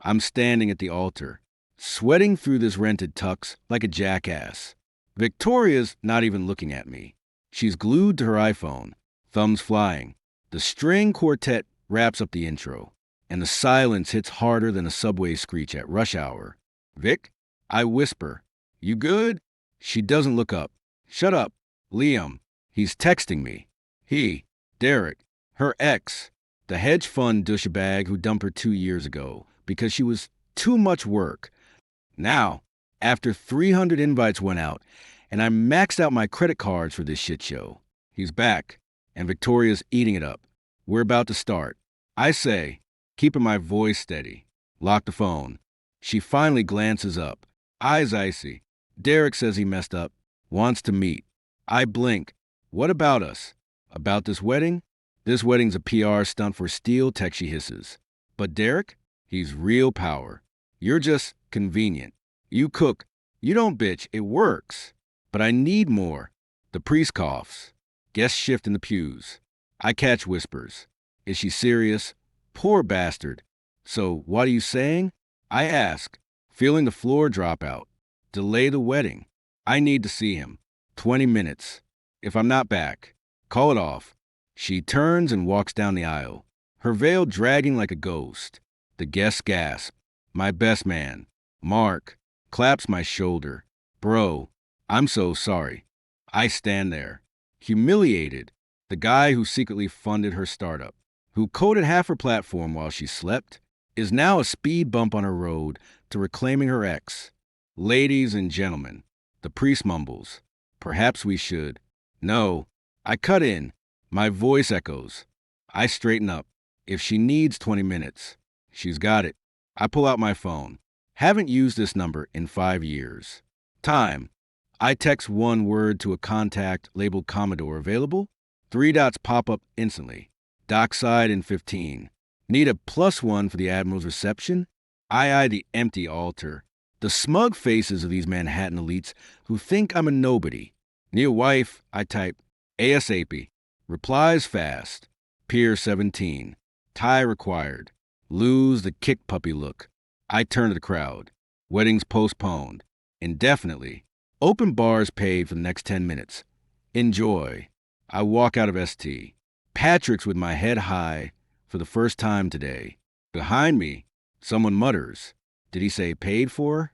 I'm standing at the altar, sweating through this rented tux like a jackass. Victoria's not even looking at me. She's glued to her iPhone, thumbs flying. The string quartet wraps up the intro, and the silence hits harder than a subway screech at rush hour. Vic? I whisper. You good? She doesn't look up. Shut up. Liam. He's texting me. He, Derek, her ex, the hedge fund douchebag who dumped her 2 years ago because she was too much work. Now, after 300 invites went out, and I maxed out my credit cards for this shit show, he's back, and Victoria's eating it up. We're about to start. I say, keeping my voice steady. Lock the phone. She finally glances up, eyes icy. Derek says he messed up, wants to meet. I blink. What about us? About this wedding? This wedding's a PR stunt for Steel Tech, she hisses. But Derek? He's real power. You're just convenient. You cook. You don't bitch. It works. But I need more. The priest coughs. Guests shift in the pews. I catch whispers. Is she serious? Poor bastard. So, what are you saying? I ask, feeling the floor drop out. Delay the wedding. I need to see him. 20 minutes. If I'm not back, call it off. She turns and walks down the aisle, her veil dragging like a ghost. The guests gasp. My best man, Mark, claps my shoulder. Bro, I'm so sorry. I stand there, humiliated. The guy who secretly funded her startup, who coded half her platform while she slept, is now a speed bump on her road to reclaiming her ex. Ladies and gentlemen, the priest mumbles. Perhaps we should. No. I cut in. My voice echoes. I straighten up. If she needs 20 minutes, she's got it. I pull out my phone. Haven't used this number in 5 years. Time. I text one word to a contact labeled Commodore available. 3 dots pop up instantly. Dockside in 15. Need a +1 for the Admiral's reception? I eye the empty altar. The smug faces of these Manhattan elites who think I'm a nobody. Need a wife? I type. ASAP. Replies fast. Pier 17. Tie required. Lose the kick puppy look. I turn to the crowd. Weddings postponed. Indefinitely. Open bars paid for the next 10 minutes. Enjoy. I walk out of ST. Patrick's with my head high for the first time today. Behind me, someone mutters. Did he say paid for?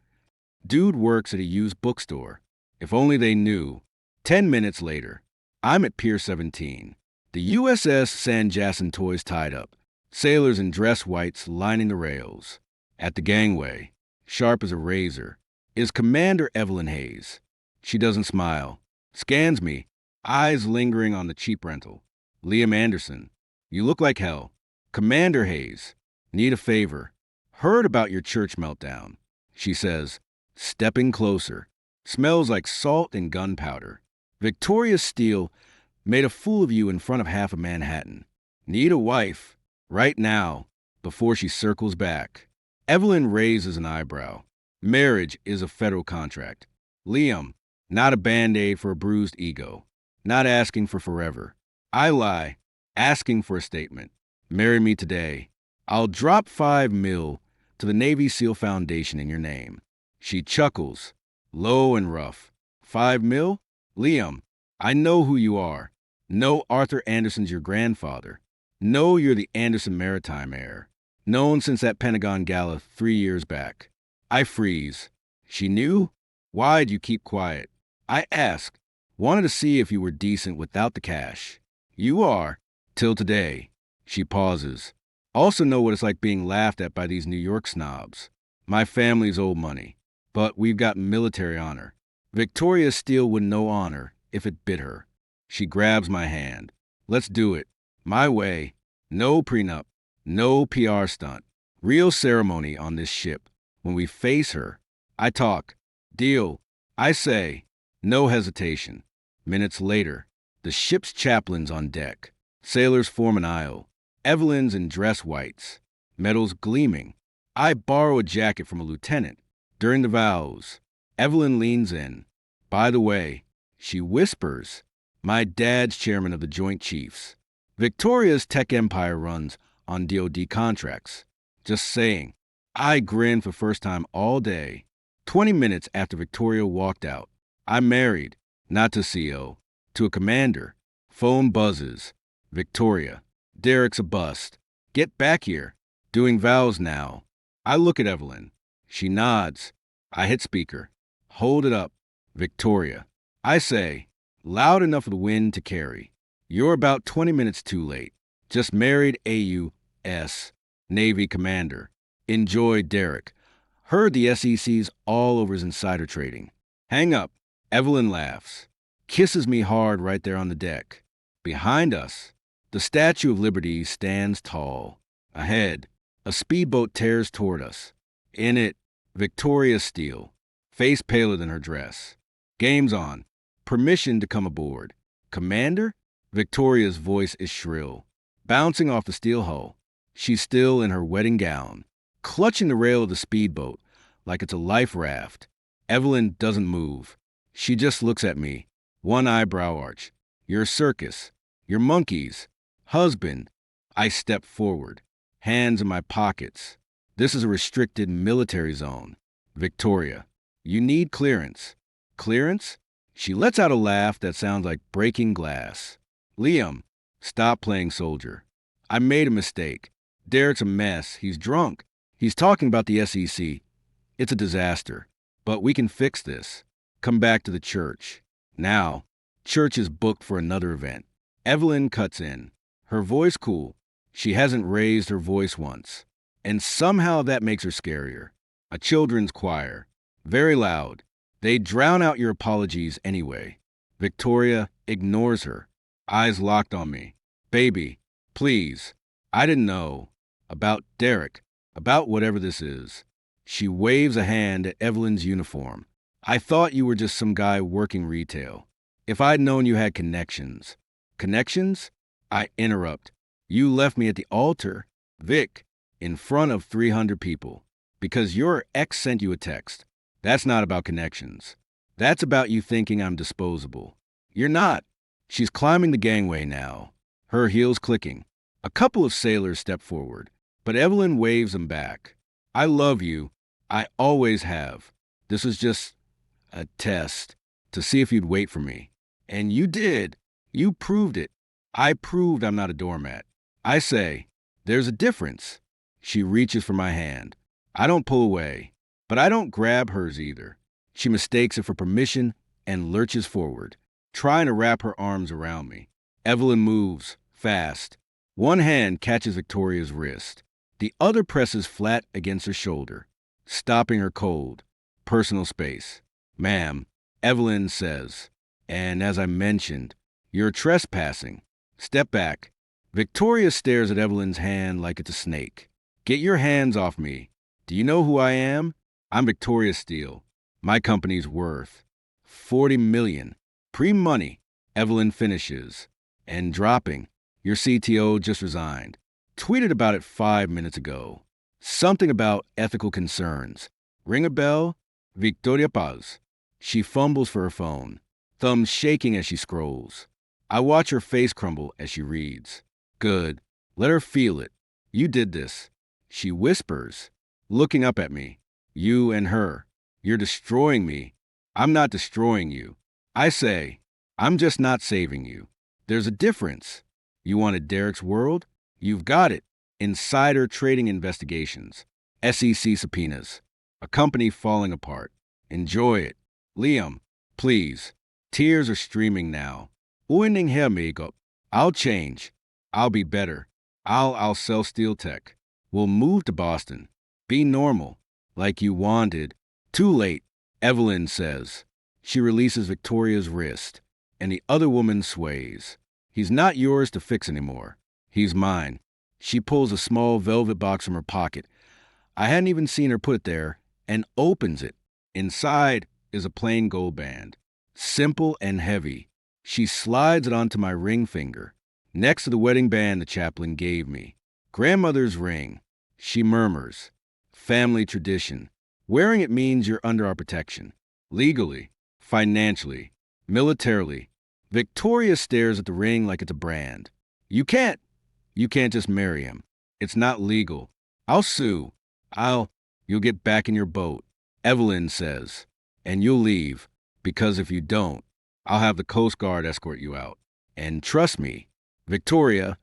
Dude works at a used bookstore. If only they knew. 10 minutes later, I'm at Pier 17. The USS San Jacinto's tied up. Sailors in dress whites lining the rails. At the gangway, sharp as a razor, is Commander Evelyn Hayes. She doesn't smile. Scans me, eyes lingering on the cheap rental. Liam Anderson. You look like hell. Commander Hayes. Need a favor. Heard about your church meltdown. She says, stepping closer. Smells like salt and gunpowder. Victoria Steele made a fool of you in front of half of Manhattan. Need a wife. Right now, before she circles back. Evelyn raises an eyebrow. Marriage is a federal contract. Liam, not a Band-Aid for a bruised ego. Not asking for forever. I lie, asking for a statement. Marry me today. I'll drop $5 million to the Navy SEAL Foundation in your name. She chuckles, low and rough. $5 million? Liam, I know who you are. Know Arthur Anderson's your grandfather. Know you're the Anderson maritime heir. Known since that Pentagon gala 3 years back. I freeze. She knew? Why'd you keep quiet? I ask. Wanted to see if you were decent without the cash. You are, till today. She pauses. Also know what it's like being laughed at by these New York snobs. My family's old money, but we've got military honor. Victoria Steele would know honor if it bit her. She grabs my hand. Let's do it. My way. No prenup. No PR stunt. Real ceremony on this ship. When we face her, I talk. Deal. I say. No hesitation. Minutes later, the ship's chaplain's on deck. Sailors form an aisle. Evelyn's in dress whites. Medals gleaming. I borrow a jacket from a lieutenant. During the vows, Evelyn leans in. By the way, she whispers, my dad's chairman of the Joint Chiefs. Victoria's tech empire runs on DoD contracts. Just saying. I grinned for first time all day. 20 minutes after Victoria walked out. I'm married, not to CO, to a commander. Phone buzzes. Victoria. Derek's a bust. Get back here. Doing vows now. I look at Evelyn. She nods. I hit speaker. Hold it up. Victoria. I say, loud enough for the wind to carry. You're about 20 minutes too late. Just married AUS, Navy commander. Enjoy Derek. Heard the SEC's all over his insider trading. Hang up. Evelyn laughs. Kisses me hard right there on the deck. Behind us, the Statue of Liberty stands tall. Ahead, a speedboat tears toward us. In it, Victoria Steele, face paler than her dress. Game's on. Permission to come aboard. Commander? Victoria's voice is shrill. Bouncing off the steel hull, she's still in her wedding gown, clutching the rail of the speedboat like it's a life raft. Evelyn doesn't move. She just looks at me, one eyebrow arch. You're a circus. You're monkeys. Husband. I step forward, hands in my pockets. This is a restricted military zone. Victoria. You need clearance. Clearance? She lets out a laugh that sounds like breaking glass. Liam. Stop playing soldier. I made a mistake. Derek's a mess. He's drunk. He's talking about the SEC. It's a disaster. But we can fix this. Come back to the church. Now, church is booked for another event. Evelyn cuts in. Her voice cool. She hasn't raised her voice once. And somehow that makes her scarier. A children's choir. Very loud. They drown out your apologies anyway. Victoria ignores her. Eyes locked on me. Baby, please. I didn't know. About Derek. About whatever this is. She waves a hand at Evelyn's uniform. I thought you were just some guy working retail. If I'd known you had connections. Connections? I interrupt. You left me at the altar, Vic, in front of 300 people. Because your ex sent you a text. That's not about connections. That's about you thinking I'm disposable. You're not. She's climbing the gangway now, her heels clicking. A couple of sailors step forward, but Evelyn waves them back. I love you. I always have. This was just a test to see if you'd wait for me. And you did. You proved it. I proved I'm not a doormat. I say, there's a difference. She reaches for my hand. I don't pull away, but I don't grab hers either. She mistakes it for permission and lurches forward, trying to wrap her arms around me. Evelyn moves, fast. One hand catches Victoria's wrist. The other presses flat against her shoulder, stopping her cold. Personal space. Ma'am, Evelyn says. And as I mentioned, you're trespassing. Step back. Victoria stares at Evelyn's hand like it's a snake. Get your hands off me. Do you know who I am? I'm Victoria Steele. My company's worth $40 million. Pre-money. Evelyn finishes. And dropping. Your CTO just resigned. Tweeted about it 5 minutes ago. Something about ethical concerns. Ring a bell? Victoria Paz. She fumbles for her phone, thumbs shaking as she scrolls. I watch her face crumble as she reads. Good. Let her feel it. You did this. She whispers, looking up at me. You and her. You're destroying me. I'm not destroying you. I say, I'm just not saving you. There's a difference. You wanted Derek's world? You've got it. Insider trading investigations. SEC subpoenas. A company falling apart. Enjoy it. Liam, please. Tears are streaming now. Uending her makeup. I'll change. I'll be better. I'll sell steel tech. We'll move to Boston. Be normal. Like you wanted. Too late, Evelyn says. She releases Victoria's wrist, and the other woman sways. He's not yours to fix anymore. He's mine. She pulls a small velvet box from her pocket. I hadn't even seen her put it there, and opens it. Inside is a plain gold band. Simple and heavy. She slides it onto my ring finger, next to the wedding band the chaplain gave me. Grandmother's ring. She murmurs. Family tradition. Wearing it means you're under our protection. Legally, financially, militarily. Victoria stares at the ring like it's a brand. You can't just marry him. It's not legal. I'll sue. You'll get back in your boat, Evelyn says. And you'll leave, because if you don't, I'll have the Coast Guard escort you out. And trust me, Victoria,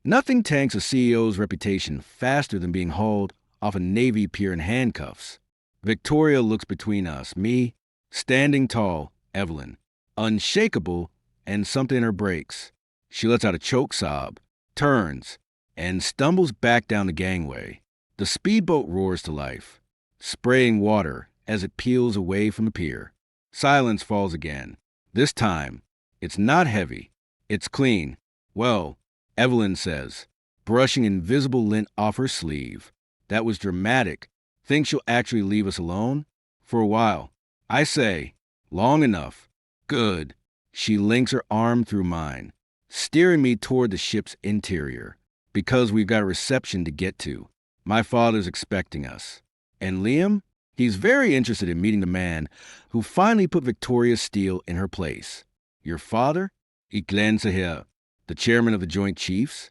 nothing tanks a CEO's reputation faster than being hauled off a Navy pier in handcuffs. Victoria looks between us, me, standing tall, Evelyn, unshakable, and something in her breaks. She lets out a choke sob, turns, and stumbles back down the gangway. The speedboat roars to life, spraying water as it peels away from the pier. Silence falls again. This time, it's not heavy. It's clean. Well, Evelyn says, brushing invisible lint off her sleeve. That was dramatic. Think she'll actually leave us alone? For a while. I say, long enough. Good. She links her arm through mine, steering me toward the ship's interior. Because we've got a reception to get to. My father's expecting us. And Liam? He's very interested in meeting the man who finally put Victoria Steele in her place. Your father? Ich glänze her. The chairman of the Joint Chiefs?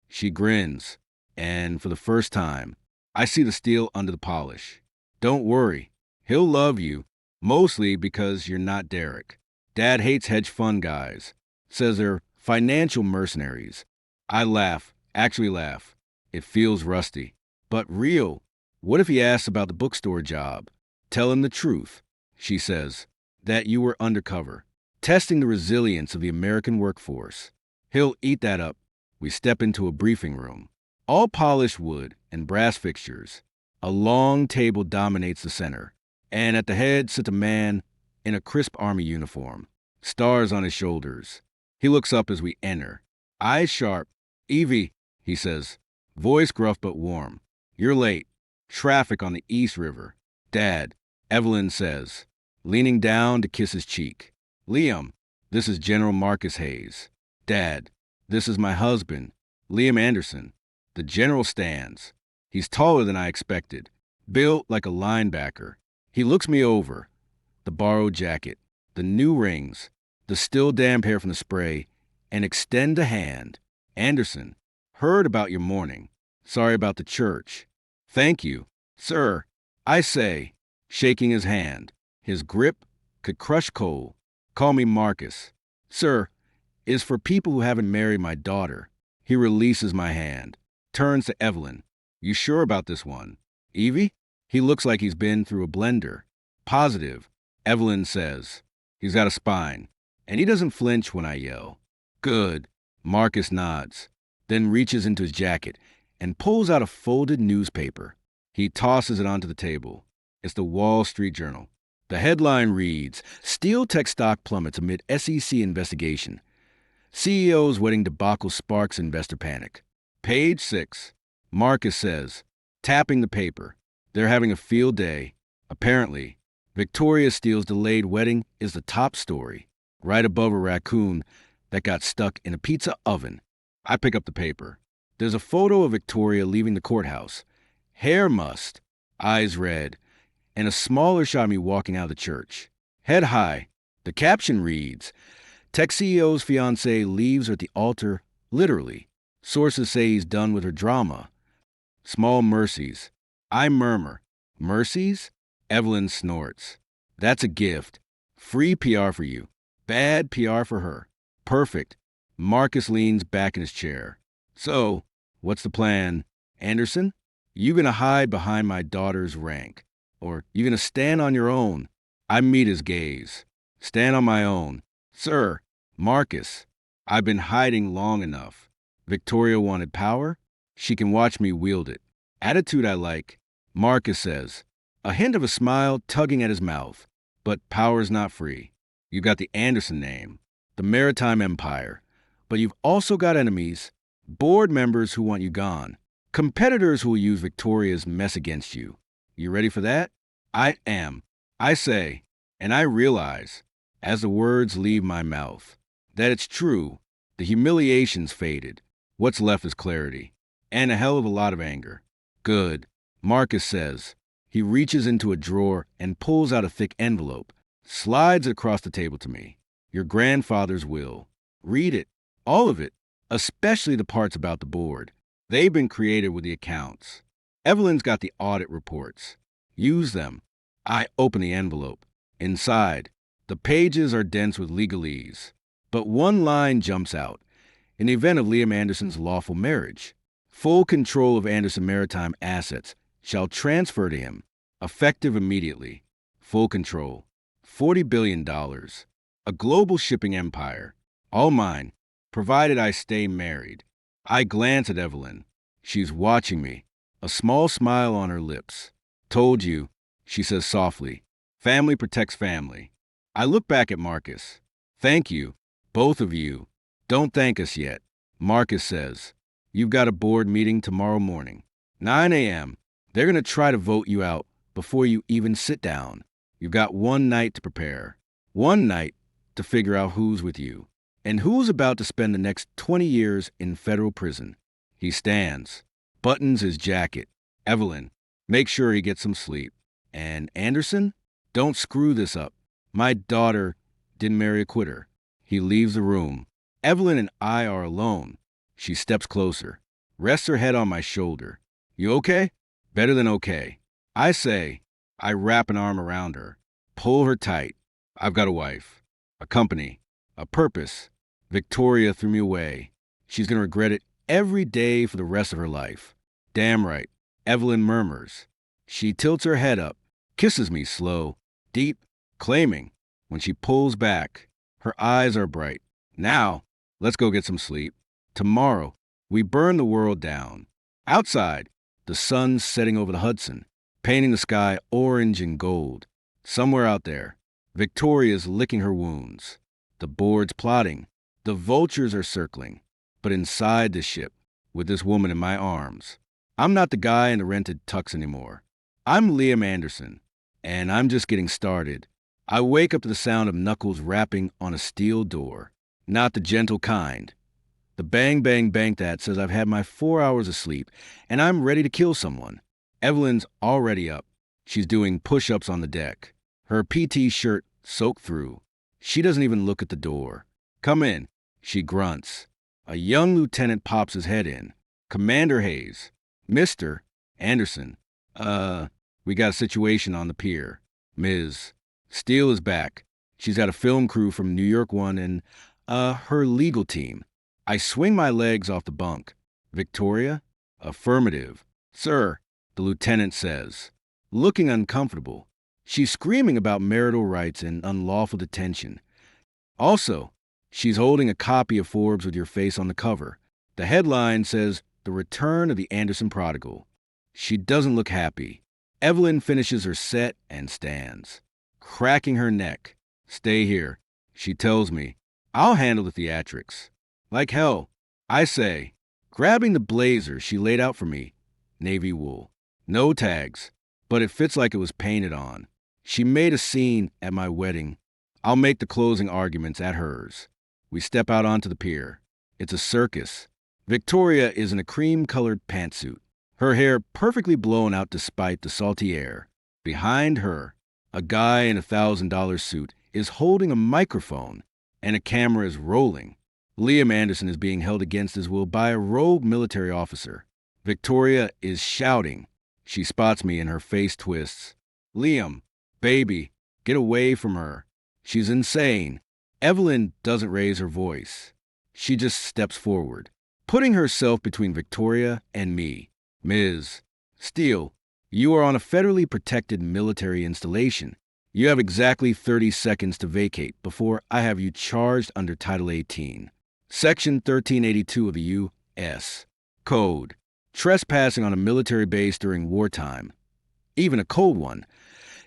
She grins. And for the first time, I see the steel under the polish. Don't worry. He'll love you. Mostly because you're not Derek. Dad hates hedge fund guys. Says they're financial mercenaries. I laugh. Actually laugh. It feels rusty. But real. What if he asks about the bookstore job? Tell him the truth, she says, that you were undercover, testing the resilience of the American workforce. He'll eat that up. We step into a briefing room. All polished wood and brass fixtures. A long table dominates the center, and at the head sits a man in a crisp army uniform, stars on his shoulders. He looks up as we enter, eyes sharp. Evie, he says, voice gruff but warm. You're late. Traffic on the East River. Dad, Evelyn says, leaning down to kiss his cheek. Liam, this is General Marcus Hayes. Dad, this is my husband, Liam Anderson. The general stands. He's taller than I expected, built like a linebacker. He looks me over. The borrowed jacket, the new rings, the still damp hair from the spray, and extend a hand. Anderson, heard about your morning. Sorry about the church. Thank you, sir, I say, shaking his hand. His grip could crush coal. Call me Marcus. Sir, is for people who haven't married my daughter. He releases my hand, turns to Evelyn. You sure about this one? Evie? He looks like he's been through a blender. Positive, Evelyn says. He's got a spine, and he doesn't flinch when I yell. Good, Marcus nods, then reaches into his jacket and pulls out a folded newspaper. He tosses it onto the table. It's the Wall Street Journal. The headline reads, Steel Tech stock plummets amid SEC investigation. CEO's wedding debacle sparks investor panic. Page 6. Marcus says, tapping the paper. They're having a field day. Apparently, Victoria Steele's delayed wedding is the top story, right above a raccoon that got stuck in a pizza oven. I pick up the paper. There's a photo of Victoria leaving the courthouse. Hair mussed, eyes red, and a smaller shot of me walking out of the church. Head high. The caption reads, Tech CEO's fiancée leaves her at the altar, literally. Sources say he's done with her drama. Small mercies. I murmur. Mercies? Evelyn snorts. That's a gift. Free PR for you. Bad PR for her. Perfect. Marcus leans back in his chair. So, what's the plan? Anderson? You gonna hide behind my daughter's rank? Or you gonna stand on your own? I meet his gaze. Stand on my own. Sir, Marcus, I've been hiding long enough. Victoria wanted power? She can watch me wield it. Attitude I like. Marcus says, a hint of a smile tugging at his mouth. But power's not free. You got the Anderson name, the maritime empire. But you've also got enemies, board members who want you gone, competitors who will use Victoria's mess against you. You ready for that? I am. I say, and I realize, as the words leave my mouth, that it's true. The humiliation's faded. What's left is clarity. And a hell of a lot of anger. Good, Marcus says. He reaches into a drawer and pulls out a thick envelope, slides it across the table to me. Your grandfather's will. Read it. All of it. Especially the parts about the board. They've been created with the accounts. Evelyn's got the audit reports. Use them. I open the envelope. Inside, the pages are dense with legalese. But one line jumps out. In the event of Liam Anderson's lawful marriage, full control of Anderson Maritime assets shall transfer to him, effective immediately. Full control. $40 billion. A global shipping empire. All mine, provided I stay married. I glance at Evelyn. She's watching me, a small smile on her lips. Told you, she says softly. Family protects family. I look back at Marcus. Thank you, both of you. Don't thank us yet. Marcus says, you've got a board meeting tomorrow morning. 9 a.m. They're going to try to vote you out before you even sit down. You've got one night to prepare. One night to figure out who's with you. And who's about to spend the next 20 years in federal prison. He stands, buttons his jacket. Evelyn, make sure he gets some sleep. And Anderson, don't screw this up. My daughter didn't marry a quitter. He leaves the room. Evelyn and I are alone. She steps closer, rests her head on my shoulder. You okay? Better than okay. I say. I wrap an arm around her, pull her tight. I've got a wife, a company, a purpose. Victoria threw me away. She's going to regret it every day for the rest of her life. Damn right, Evelyn murmurs. She tilts her head up, kisses me slow, deep, claiming. When she pulls back, her eyes are bright. Now, let's go get some sleep. Tomorrow, we burn the world down. Outside, the sun's setting over the Hudson, painting the sky orange and gold. Somewhere out there, Victoria's licking her wounds. The board's plotting. The vultures are circling. But inside the ship, with this woman in my arms, I'm not the guy in the rented tux anymore. I'm Liam Anderson, and I'm just getting started. I wake up to the sound of knuckles rapping on a steel door. Not the gentle kind. The bang, bang, bang that says I've had my 4 hours of sleep, and I'm ready to kill someone. Evelyn's already up. She's doing push-ups on the deck. Her PT shirt soaked through. She doesn't even look at the door. Come in, she grunts. A young lieutenant pops his head in. Commander Hayes. Mr. Anderson. We got a situation on the pier. Ms. Steele is back. She's got a film crew from New York One and, her legal team. I swing my legs off the bunk. Victoria? Affirmative. Sir, the lieutenant says, looking uncomfortable. She's screaming about marital rights and unlawful detention. Also, she's holding a copy of Forbes with your face on the cover. The headline says, The Return of the Anderson Prodigal. She doesn't look happy. Evelyn finishes her set and stands, cracking her neck. Stay here, she tells me. I'll handle the theatrics. Like hell, I say, grabbing the blazer she laid out for me. Navy wool. No tags, but it fits like it was painted on. She made a scene at my wedding. I'll make the closing arguments at hers. We step out onto the pier. It's a circus. Victoria is in a cream-colored pantsuit, her hair perfectly blown out despite the salty air. Behind her, a guy in a $1,000 suit is holding a microphone, and a camera is rolling. Liam Anderson is being held against his will by a rogue military officer. Victoria is shouting. She spots me and her face twists. Liam, baby, get away from her. She's insane. Evelyn doesn't raise her voice. She just steps forward, putting herself between Victoria and me. Ms. Steele, you are on a federally protected military installation. You have exactly 30 seconds to vacate before I have you charged under Title 18. Section 1382 of the U.S. Code. Trespassing on a military base during wartime, even a cold one,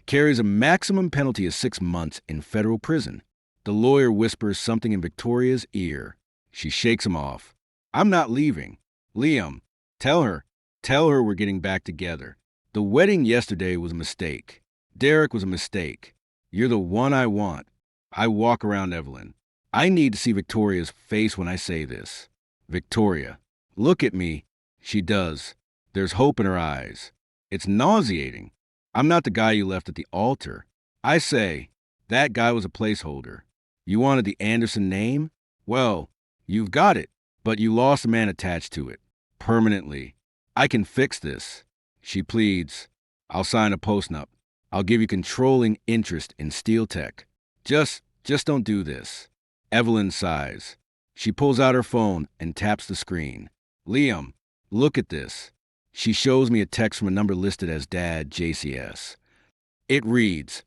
carries a maximum penalty of 6 months in federal prison. The lawyer whispers something in Victoria's ear. She shakes him off. I'm not leaving. Liam, tell her we're getting back together. The wedding yesterday was a mistake. Derek was a mistake. You're the one I want. I walk around Evelyn. I need to see Victoria's face when I say this. Victoria, look at me. She does. There's hope in her eyes. It's nauseating. I'm not the guy you left at the altar. I say, that guy was a placeholder. You wanted the Anderson name? Well, you've got it, but you lost a man attached to it. Permanently. I can fix this. She pleads, I'll sign a post-nup. I'll give you controlling interest in steel tech. Just don't do this. Evelyn sighs. She pulls out her phone and taps the screen. Liam, look at this. She shows me a text from a number listed as Dad JCS. It reads,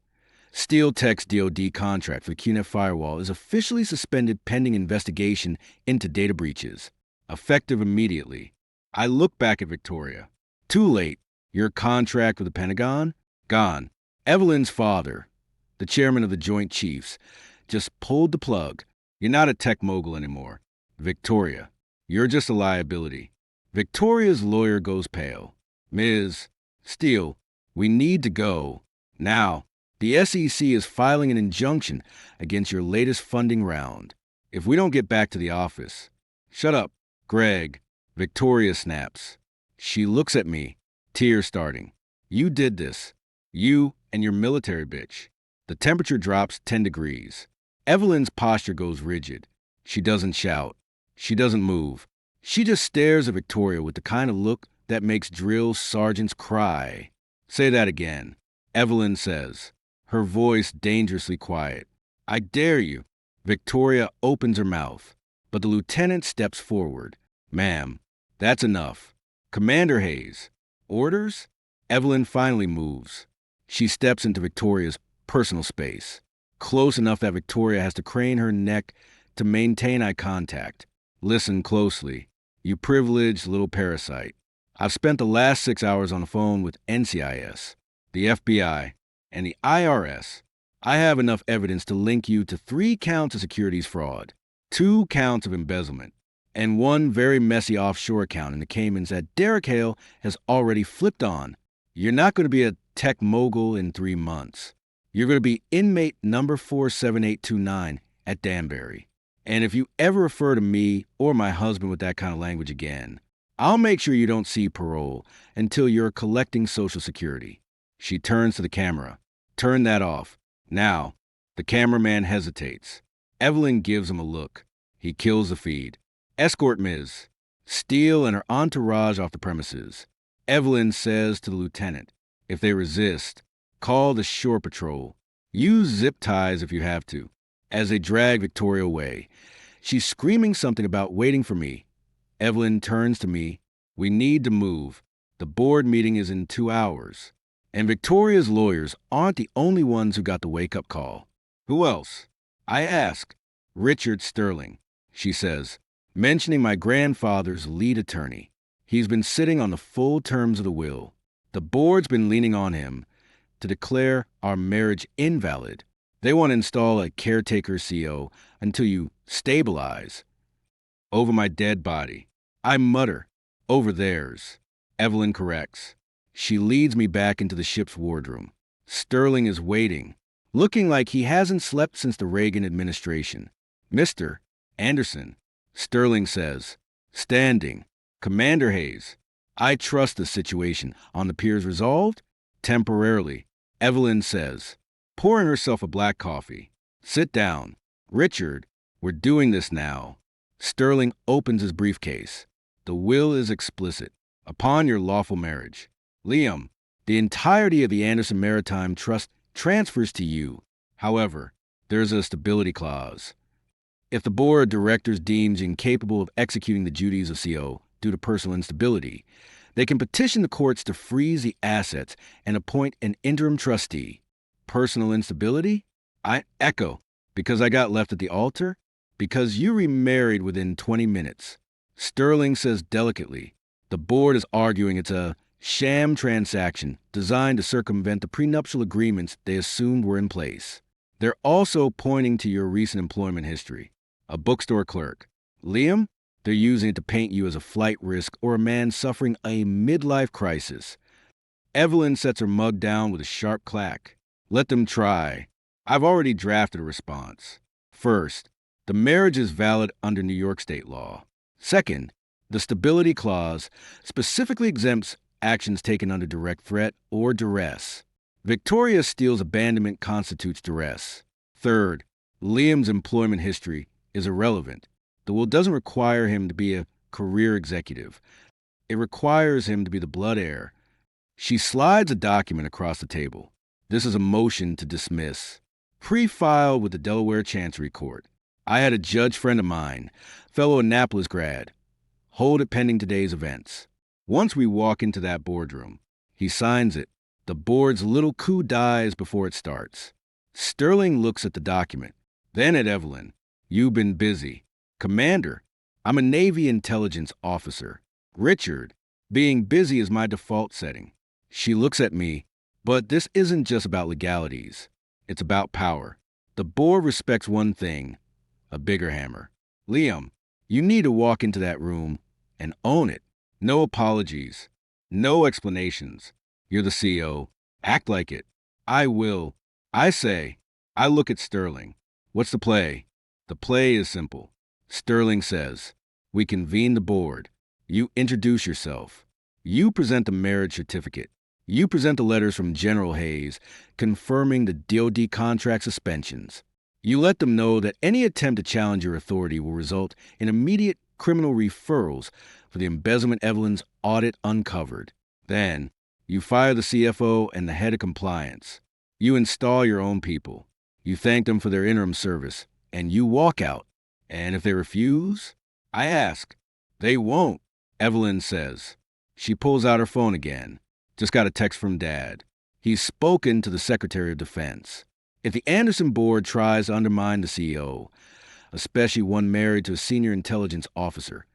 Steel Tech's DoD contract for the QNet firewall is officially suspended pending investigation into data breaches. Effective immediately. I look back at Victoria. Too late. Your contract with the Pentagon? Gone. Evelyn's father, the chairman of the Joint Chiefs, just pulled the plug. You're not a tech mogul anymore. Victoria, you're just a liability. Victoria's lawyer goes pale. Ms. Steele, we need to go. Now, the SEC is filing an injunction against your latest funding round. If we don't get back to the office... Shut up, Greg. Victoria snaps. She looks at me, tears starting. You did this. You and your military bitch. The temperature drops 10 degrees. Evelyn's posture goes rigid. She doesn't shout. She doesn't move. She just stares at Victoria with the kind of look that makes drill sergeants cry. Say that again, Evelyn says, her voice dangerously quiet. I dare you. Victoria opens her mouth, but the lieutenant steps forward. Ma'am, that's enough. Commander Hayes. Orders? Evelyn finally moves. She steps into Victoria's personal space, close enough that Victoria has to crane her neck to maintain eye contact. Listen closely. You privileged little parasite. I've spent the last 6 hours on the phone with NCIS, the FBI, and the IRS. I have enough evidence to link you to 3 counts of securities fraud, 2 counts of embezzlement, and 1 very messy offshore account in the Caymans that Derek Hale has already flipped on. You're not going to be a tech mogul in 3 months. You're going to be inmate number 47829 at Danbury. And if you ever refer to me or my husband with that kind of language again, I'll make sure you don't see parole until you're collecting Social Security. She turns to the camera. Turn that off. Now. The cameraman hesitates. Evelyn gives him a look. He kills the feed. Escort Ms. Steele and her entourage off the premises. Evelyn says to the lieutenant, if they resist, call the shore patrol. Use zip ties if you have to. As they drag Victoria away, she's screaming something about waiting for me. Evelyn turns to me. We need to move. The board meeting is in 2 hours. And Victoria's lawyers aren't the only ones who got the wake-up call. Who else? I ask. Richard Sterling, she says, mentioning my grandfather's lead attorney. He's been sitting on the full terms of the will. The board's been leaning on him to declare our marriage invalid. They want to install a caretaker CO until you stabilize. Over my dead body. I mutter. Over theirs. Evelyn corrects. She leads me back into the ship's wardroom. Sterling is waiting, looking like he hasn't slept since the Reagan administration. Mr. Anderson, Sterling says, standing. Commander Hayes, I trust the situation on the piers resolved? Temporarily, Evelyn says, pouring herself a black coffee. Sit down. Richard, we're doing this now. Sterling opens his briefcase. The will is explicit. Upon your lawful marriage. Liam, the entirety of the Anderson Maritime Trust transfers to you. However, there's a stability clause. If the board of directors deems incapable of executing the duties of CO due to personal instability, they can petition the courts to freeze the assets and appoint an interim trustee. Personal instability? I echo. Because I got left at the altar? Because you remarried within 20 minutes. Sterling says delicately, the board is arguing it's a sham transaction designed to circumvent the prenuptial agreements they assumed were in place. They're also pointing to your recent employment history. A bookstore clerk. Liam, they're using it to paint you as a flight risk or a man suffering a midlife crisis. Evelyn sets her mug down with a sharp clack. Let them try. I've already drafted a response. First, the marriage is valid under New York state law. Second, the stability clause specifically exempts actions taken under direct threat or duress. Victoria Steele's abandonment constitutes duress. Third, Liam's employment history is irrelevant. The will doesn't require him to be a career executive. It requires him to be the blood heir. She slides a document across the table. This is a motion to dismiss. Pre-filed with the Delaware Chancery Court. I had a judge friend of mine, fellow Annapolis grad. Hold it pending today's events. Once we walk into that boardroom, he signs it. The board's little coup dies before it starts. Sterling looks at the document, then at Evelyn. You've been busy. Commander, I'm a Navy intelligence officer. Richard, being busy is my default setting. She looks at me, but this isn't just about legalities. It's about power. The board respects one thing, a bigger hammer. Liam, you need to walk into that room and own it. No apologies. No explanations. You're the CEO. Act like it. I will. I say. I look at Sterling. What's the play? The play is simple. Sterling says, we convene the board. You introduce yourself. You present the marriage certificate. You present the letters from General Hayes confirming the DoD contract suspensions. You let them know that any attempt to challenge your authority will result in immediate criminal referrals for the embezzlement Evelyn's audit uncovered. Then, you fire the CFO and the head of compliance. You install your own people. You thank them for their interim service, and you walk out. And if they refuse, I ask. They won't, Evelyn says. She pulls out her phone again. Just got a text from Dad. He's spoken to the Secretary of Defense. If the Anderson board tries to undermine the CEO, especially one married to a senior intelligence officer,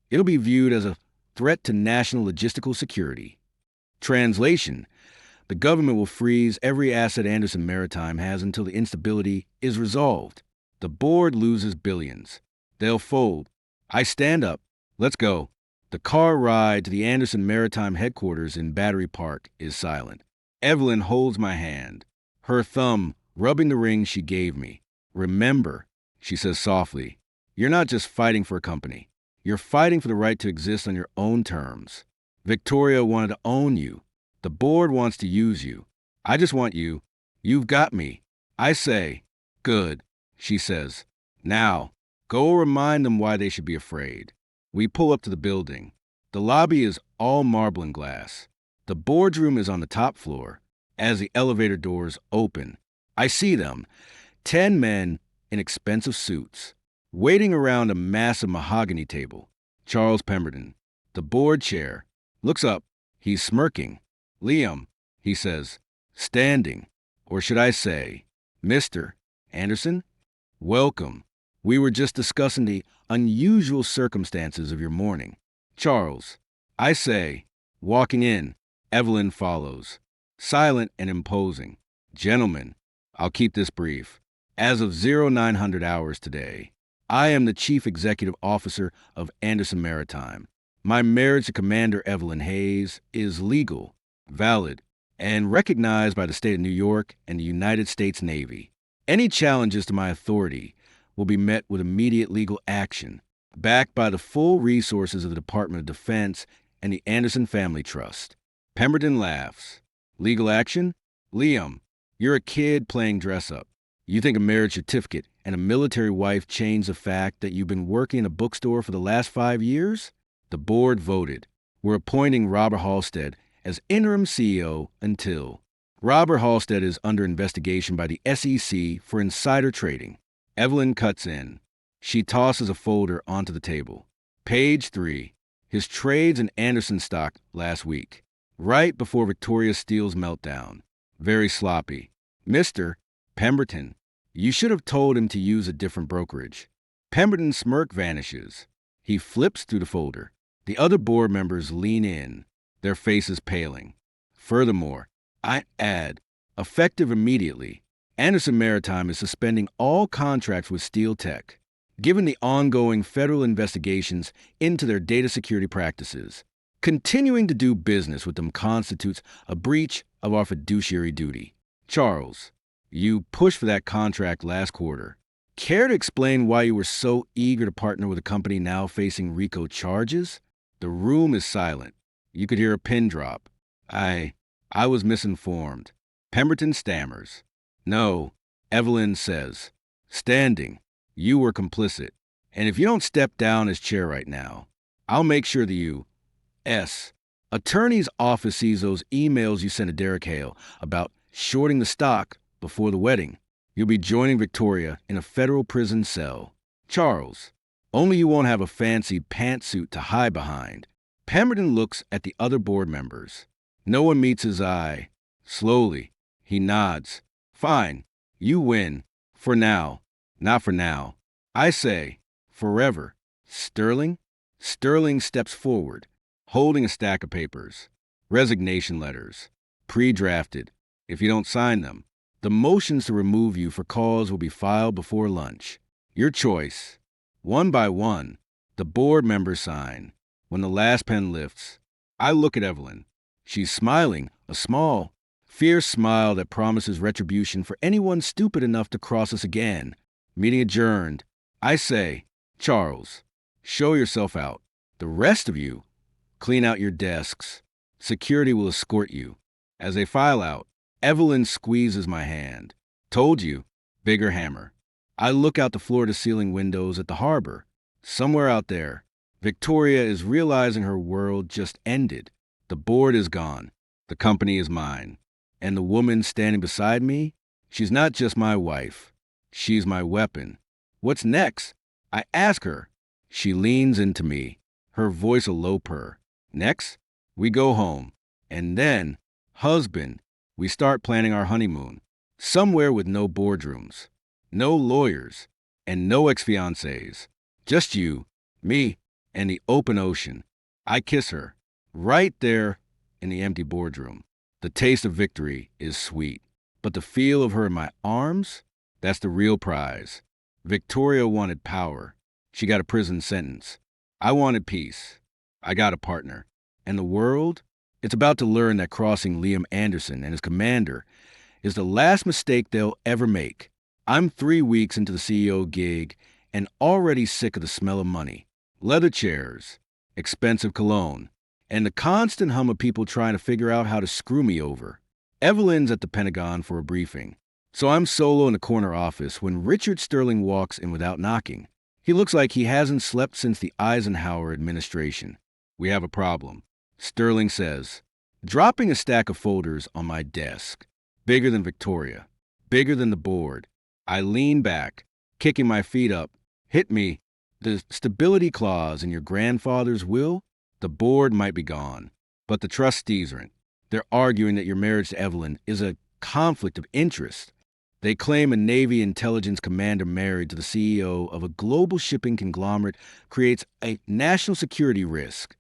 it'll be viewed as a threat to national logistical security. Translation: the government will freeze every asset Anderson Maritime has until the instability is resolved. The board loses billions. They'll fold. I stand up. Let's go. The car ride to the Anderson Maritime headquarters in Battery Park is silent. Evelyn holds my hand, her thumb rubbing the ring she gave me. Remember, she says softly, you're not just fighting for a company. You're fighting for the right to exist on your own terms. Victoria wanted to own you. The board wants to use you. I just want you. You've got me. I say, good, she says. Now, go remind them why they should be afraid. We pull up to the building. The lobby is all marble and glass. The boardroom is on the top floor. As the elevator doors open, I see them, 10 men in expensive suits, waiting around a massive mahogany table. Charles Pemberton, the board chair, looks up. He's smirking. Liam, he says, standing, or should I say, Mr. Anderson, welcome. We were just discussing the unusual circumstances of your morning. Charles, I say, walking in. Evelyn follows, silent and imposing. Gentlemen, I'll keep this brief. As of 0900 hours today, I am the Chief Executive Officer of Anderson Maritime. My marriage to Commander Evelyn Hayes is legal, valid, and recognized by the state of New York and the United States Navy. Any challenges to my authority will be met with immediate legal action, backed by the full resources of the Department of Defense and the Anderson Family Trust. Pemberton laughs. Legal action? Liam, you're a kid playing dress-up. You think a marriage certificate and a military wife change the fact that you've been working in a bookstore for the last 5 years? The board voted. We're appointing Robert Halstead as interim CEO until. Robert Halstead is under investigation by the SEC for insider trading. Evelyn cuts in. She tosses a folder onto the table. Page 3. His trades in Anderson stock last week. Right before Victoria Steele's meltdown. Very sloppy. Mr. Pemberton, you should have told him to use a different brokerage. Pemberton's smirk vanishes. He flips through the folder. The other board members lean in, their faces paling. Furthermore, I add, effective immediately, Anderson Maritime is suspending all contracts with Steel Tech, given the ongoing federal investigations into their data security practices. Continuing to do business with them constitutes a breach of our fiduciary duty. Charles, you pushed for that contract last quarter. Care to explain why you were so eager to partner with a company now facing RICO charges? The room is silent. You could hear a pin drop. I was misinformed. Pemberton stammers. No, Evelyn says. Standing, you were complicit. And if you don't step down as chair right now, I'll make sure that you Attorney's office sees those emails you sent to Derek Hale about shorting the stock before the wedding. You'll be joining Victoria in a federal prison cell. Charles, only you won't have a fancy pantsuit to hide behind. Pemberton looks at the other board members. No one meets his eye. Slowly, he nods. Fine, you win. For now. Not for now. I say, forever. Sterling? Sterling steps forward, holding a stack of papers. Resignation letters. Pre-drafted. If you don't sign them, the motions to remove you for cause will be filed before lunch. Your choice. One by one, the board members sign. When the last pen lifts, I look at Evelyn. She's smiling, a small, fierce smile that promises retribution for anyone stupid enough to cross us again. Meeting adjourned. I say, Charles, show yourself out. The rest of you, clean out your desks. Security will escort you. As they file out, Evelyn squeezes my hand. Told you, bigger hammer. I look out the floor-to-ceiling windows at the harbor. Somewhere out there, Victoria is realizing her world just ended. The board is gone. The company is mine. And the woman standing beside me, she's not just my wife. She's my weapon. What's next? I ask her. She leans into me, her voice a low purr. Next, we go home. And then, husband, we start planning our honeymoon. Somewhere with no boardrooms, no lawyers, and no ex-fiancés. Just you, me, and the open ocean. I kiss her, right there in the empty boardroom. The taste of victory is sweet, but the feel of her in my arms, that's the real prize. Victoria wanted power. She got a prison sentence. I wanted peace. I got a partner. And the world? It's about to learn that crossing Liam Anderson and his commander is the last mistake they'll ever make. I'm 3 weeks into the CEO gig and already sick of the smell of money, leather chairs, expensive cologne, and the constant hum of people trying to figure out how to screw me over. Evelyn's at the Pentagon for a briefing, so I'm solo in the corner office when Richard Sterling walks in without knocking. He looks like he hasn't slept since the Eisenhower administration. We have a problem, Sterling says, dropping a stack of folders on my desk. Bigger than Victoria, bigger than the board. I lean back, kicking my feet up. Hit me. The stability clause in your grandfather's will? The board might be gone, but the trustees aren't. They're arguing that your marriage to Evelyn is a conflict of interest. They claim a Navy intelligence commander married to the CEO of a global shipping conglomerate creates a national security risk.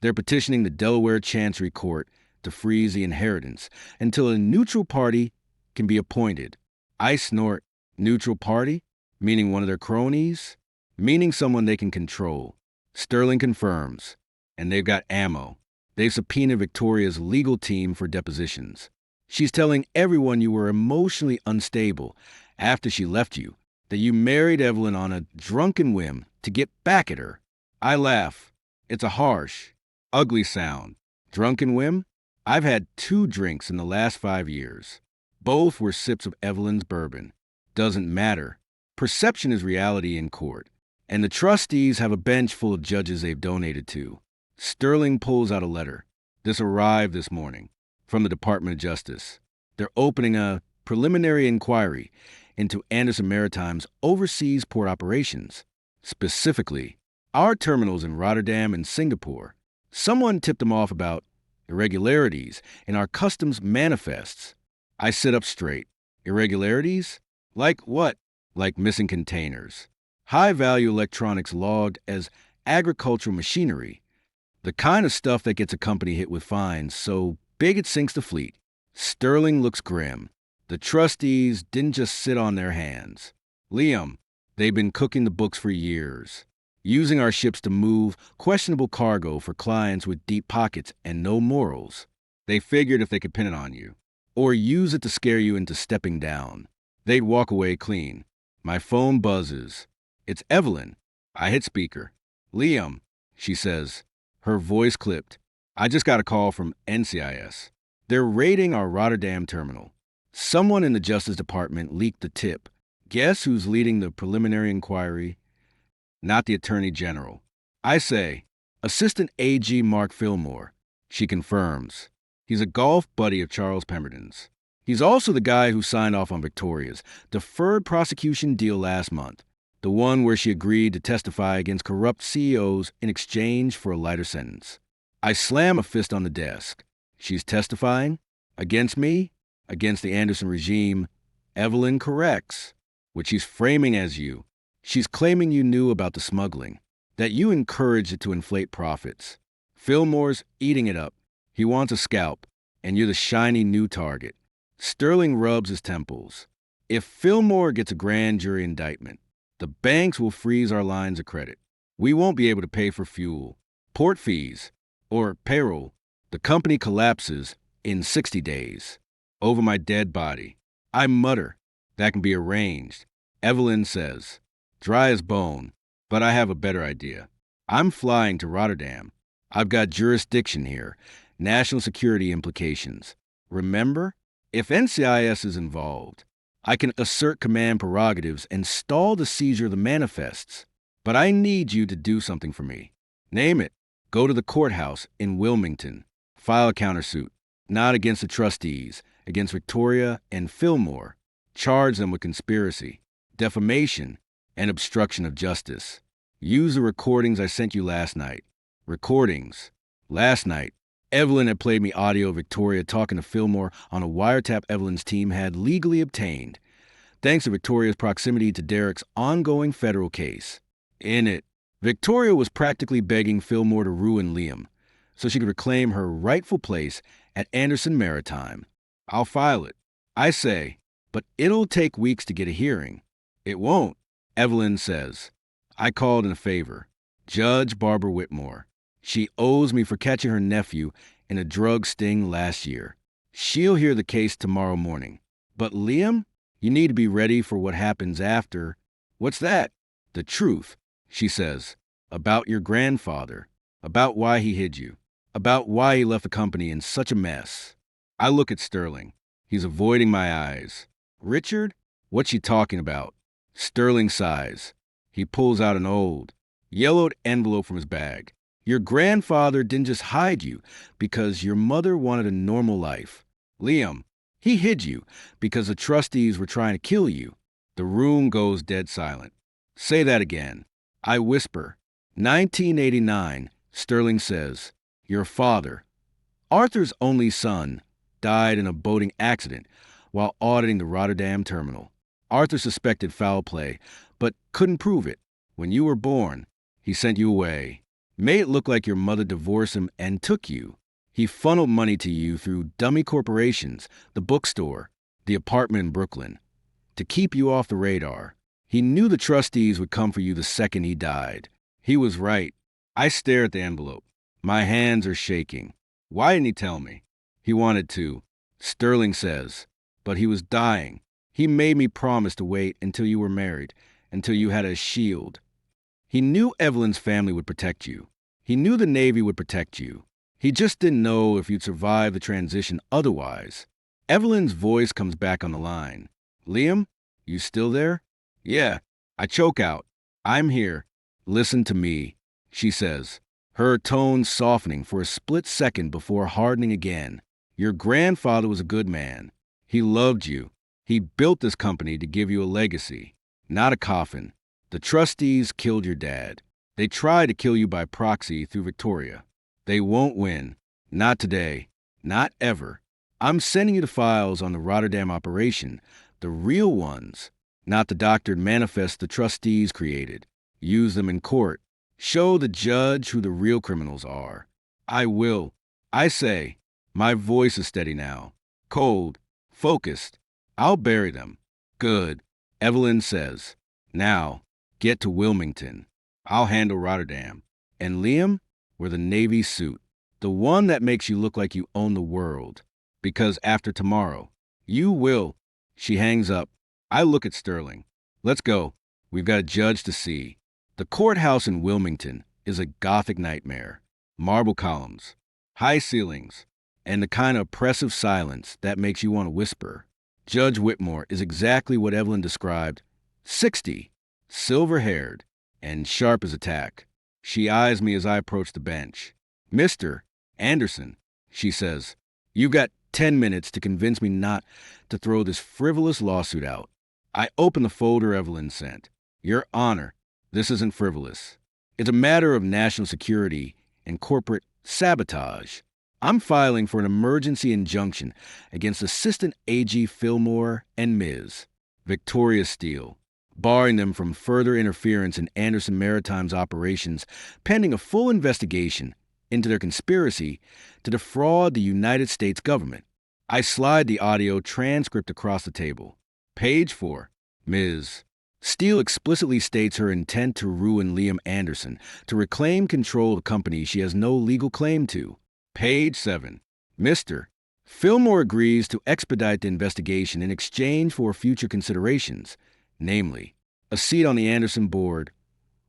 They're petitioning the Delaware Chancery Court to freeze the inheritance until a neutral party can be appointed. I snort. Neutral party? Meaning one of their cronies? Meaning someone they can control. Sterling confirms. And they've got ammo. They've subpoenaed Victoria's legal team for depositions. She's telling everyone you were emotionally unstable after she left you, that you married Evelyn on a drunken whim to get back at her. I laugh. It's a harsh, ugly sound. Drunken whim? I've had 2 drinks in the last 5 years. Both were sips of Evelyn's bourbon. Doesn't matter. Perception is reality in court. And the trustees have a bench full of judges they've donated to. Sterling pulls out a letter. This arrived this morning from the Department of Justice. They're opening a preliminary inquiry into Anderson Maritime's overseas port operations. Specifically, our terminals in Rotterdam and Singapore. Someone tipped them off about irregularities in our customs manifests. I sit up straight. Irregularities? Like what? Like missing containers. High-value electronics logged as agricultural machinery. The kind of stuff that gets a company hit with fines so big it sinks the fleet. Sterling looks grim. The trustees didn't just sit on their hands. Liam, they've been cooking the books for years, using our ships to move questionable cargo for clients with deep pockets and no morals. They figured if they could pin it on you, or use it to scare you into stepping down, they'd walk away clean. My phone buzzes. It's Evelyn. I hit speaker. Liam, she says, her voice clipped. I just got a call from NCIS. They're raiding our Rotterdam terminal. Someone in the Justice Department leaked the tip. Guess who's leading the preliminary inquiry? Not the Attorney General. I say, Assistant AG Mark Fillmore. She confirms. He's a golf buddy of Charles Pemberton's. He's also the guy who signed off on Victoria's deferred prosecution deal last month, the one where she agreed to testify against corrupt CEOs in exchange for a lighter sentence. I slam a fist on the desk. She's testifying? Against me? Against the Anderson regime? Evelyn corrects. What she's framing as you. She's claiming you knew about the smuggling, that you encouraged it to inflate profits. Fillmore's eating it up. He wants a scalp, and you're the shiny new target. Sterling rubs his temples. If Fillmore gets a grand jury indictment, the banks will freeze our lines of credit. We won't be able to pay for fuel, port fees, or payroll. The company collapses in 60 days. Over my dead body. I mutter. That can be arranged. Evelyn says, dry as bone, but I have a better idea. I'm flying to Rotterdam. I've got jurisdiction here, national security implications. Remember? If NCIS is involved, I can assert command prerogatives and stall the seizure of the manifests. But I need you to do something for me. Name it. Go to the courthouse in Wilmington. File a countersuit. Not against the trustees, against Victoria and Fillmore. Charge them with conspiracy, defamation, and obstruction of justice. Use the recordings I sent you last night. Recordings. Last night, Evelyn had played me audio of Victoria talking to Fillmore on a wiretap Evelyn's team had legally obtained, thanks to Victoria's proximity to Derek's ongoing federal case. In it, Victoria was practically begging Fillmore to ruin Liam so she could reclaim her rightful place at Anderson Maritime. I'll file it. I say, but it'll take weeks to get a hearing. It won't, Evelyn says. I called in a favor. Judge Barbara Whitmore. She owes me for catching her nephew in a drug sting last year. She'll hear the case tomorrow morning. But Liam, you need to be ready for what happens after. What's that? The truth, she says, about your grandfather, about why he hid you, about why he left the company in such a mess. I look at Sterling. He's avoiding my eyes. Richard? What's she talking about? Sterling sighs. He pulls out an old, yellowed envelope from his bag. Your grandfather didn't just hide you because your mother wanted a normal life. Liam, he hid you because the trustees were trying to kill you. The room goes dead silent. Say that again. I whisper. 1989, Sterling says. Your father, Arthur's only son, died in a boating accident while auditing the Rotterdam terminal. Arthur suspected foul play, but couldn't prove it. When you were born, he sent you away. Made it look like your mother divorced him and took you. He funneled money to you through dummy corporations, the bookstore, the apartment in Brooklyn, to keep you off the radar. He knew the trustees would come for you the second he died. He was right. I stare at the envelope. My hands are shaking. Why didn't he tell me? He wanted to, Sterling says, but he was dying. He made me promise to wait until you were married, until you had a shield. He knew Evelyn's family would protect you. He knew the Navy would protect you. He just didn't know if you'd survive the transition otherwise. Evelyn's voice comes back on the line. Liam, you still there? Yeah. I choke out. I'm here. Listen to me, she says, her tone softening for a split second before hardening again. Your grandfather was a good man. He loved you. He built this company to give you a legacy, not a coffin. The trustees killed your dad. They tried to kill you by proxy through Victoria. They won't win. Not today. Not ever. I'm sending you the files on the Rotterdam operation, the real ones, not the doctored manifest the trustees created. Use them in court. Show the judge who the real criminals are. I will. I say. My voice is steady now. Cold. Focused. I'll bury them. Good. Evelyn says. Now, get to Wilmington. I'll handle Rotterdam. And Liam, wear the Navy suit. The one that makes you look like you own the world. Because after tomorrow, you will. She hangs up. I look at Sterling. Let's go. We've got a judge to see. The courthouse in Wilmington is a Gothic nightmare. Marble columns, high ceilings, and the kind of oppressive silence that makes you want to whisper. Judge Whitmore is exactly what Evelyn described. 60, silver-haired, and sharp as a tack. She eyes me as I approach the bench. Mister, Anderson, she says, you've got 10 minutes to convince me not to throw this frivolous lawsuit out. I open the folder Evelyn sent. Your Honor, this isn't frivolous. It's a matter of national security and corporate sabotage. I'm filing for an emergency injunction against Assistant AG Fillmore and Ms. Victoria Steele, barring them from further interference in Anderson Maritime's operations pending a full investigation into their conspiracy to defraud the United States government. I slide the audio transcript across the table. Page 4. Ms. Steele explicitly states her intent to ruin Liam Anderson to reclaim control of a company she has no legal claim to. Page 7. Mr. Fillmore agrees to expedite the investigation in exchange for future considerations, namely, a seat on the Anderson board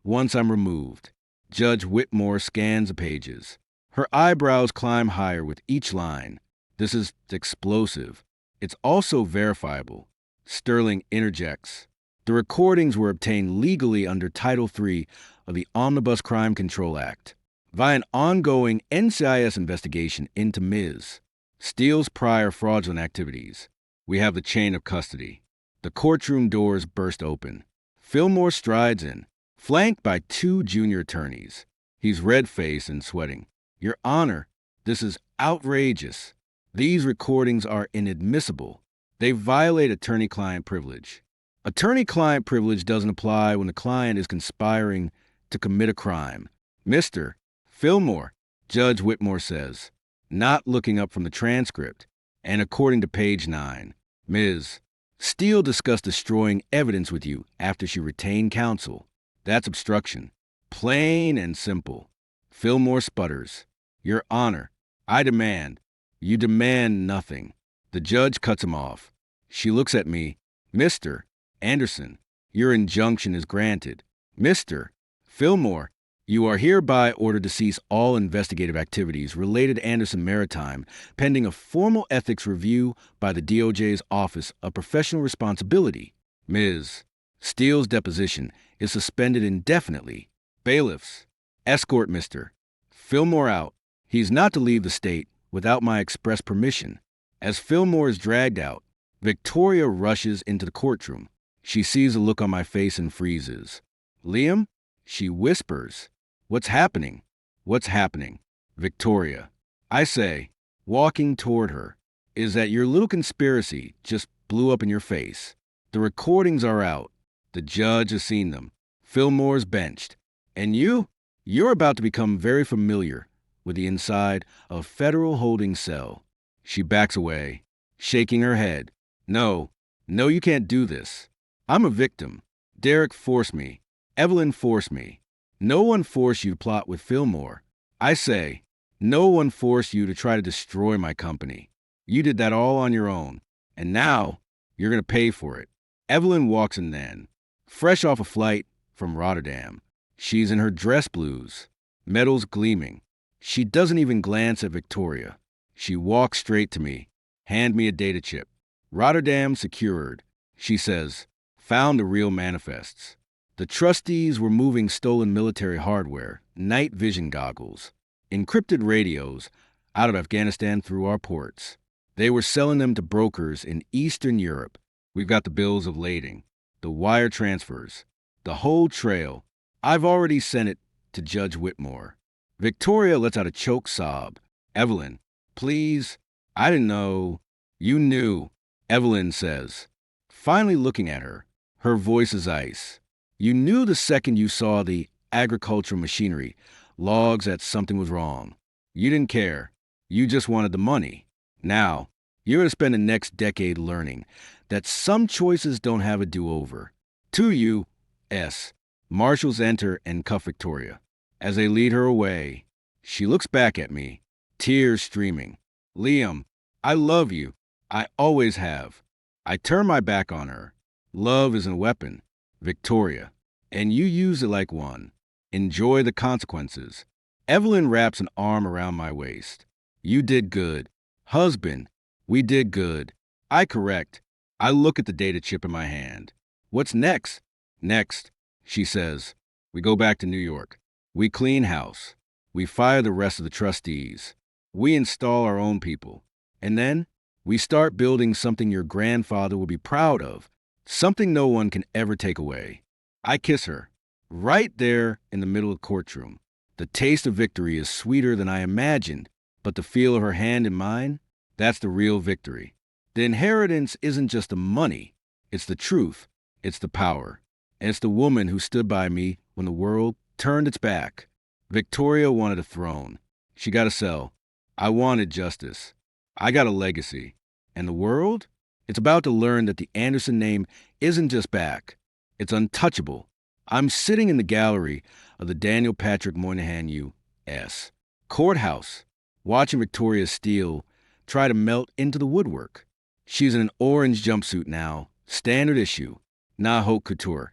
once I'm removed. Judge Whitmore scans the pages. Her eyebrows climb higher with each line. This is explosive. It's also verifiable. Sterling interjects. The recordings were obtained legally under Title III of the Omnibus Crime Control Act via an ongoing NCIS investigation into Ms. Steele's prior fraudulent activities. We have the chain of custody. The courtroom doors burst open. Fillmore strides in, flanked by 2 junior attorneys. He's red-faced and sweating. Your Honor, this is outrageous. These recordings are inadmissible. They violate attorney-client privilege. Attorney-client privilege doesn't apply when the client is conspiring to commit a crime. Mr. Fillmore, Judge Whitmore says, not looking up from the transcript, and according to page 9, Ms. Steele discussed destroying evidence with you after she retained counsel. That's obstruction. Plain and simple. Fillmore sputters. Your Honor, I demand. You demand nothing. The judge cuts him off. She looks at me. Mr. Anderson, your injunction is granted. Mr. Fillmore, you are hereby ordered to cease all investigative activities related to Anderson Maritime pending a formal ethics review by the DOJ's Office of Professional Responsibility. Ms. Steele's deposition is suspended indefinitely. Bailiffs, escort Mr. Fillmore out. He's not to leave the state without my express permission. As Fillmore is dragged out, Victoria rushes into the courtroom. She sees a look on my face and freezes. Liam? She whispers. What's happening? What's happening? Victoria. I say, walking toward her, is that your little conspiracy just blew up in your face. The recordings are out. The judge has seen them. Fillmore's benched. And you're about to become very familiar with the inside of a federal holding cell. She backs away, shaking her head. No, you can't do this. I'm a victim. Derek forced me. Evelyn forced me. No one forced you to plot with Fillmore. I say, no one forced you to try to destroy my company. You did that all on your own. And now, you're going to pay for it. Evelyn walks in then, fresh off a flight from Rotterdam. She's in her dress blues, medals gleaming. She doesn't even glance at Victoria. She walks straight to me. Hand me a data chip. Rotterdam secured. She says, found the real manifests. The trustees were moving stolen military hardware, night vision goggles, encrypted radios out of Afghanistan through our ports. They were selling them to brokers in Eastern Europe. We've got the bills of lading, the wire transfers, the whole trail. I've already sent it to Judge Whitmore. Victoria lets out a choked sob. Evelyn, please. I didn't know. You knew, Evelyn says, finally looking at her. Her voice is ice. You knew the second you saw the agricultural machinery, logs that something was wrong. You didn't care. You just wanted the money. Now, you're going to spend the next decade learning that some choices don't have a do-over. To you, S. Marshals enter and cuff Victoria. As they lead her away, she looks back at me, tears streaming. Liam, I love you. I always have. I turn my back on her. Love isn't a weapon, Victoria, and you use it like one. Enjoy the consequences. Evelyn wraps an arm around my waist. You did good. Husband, we did good. I correct. I look at the data chip in my hand. What's next? Next, she says, we go back to New York. We clean house. We fire the rest of the trustees. We install our own people. And then we start building something your grandfather will be proud of, something no one can ever take away. I kiss her, right there in the middle of the courtroom. The taste of victory is sweeter than I imagined, but the feel of her hand in mine, that's the real victory. The inheritance isn't just the money, it's the truth, it's the power, and it's the woman who stood by me when the world turned its back. Victoria wanted a throne. She got a cell. I wanted justice. I got a legacy. And the world? It's about to learn that the Anderson name isn't just back. It's untouchable. I'm sitting in the gallery of the Daniel Patrick Moynihan U.S. courthouse, watching Victoria Steele try to melt into the woodwork. She's in an orange jumpsuit now, standard issue, not haute couture,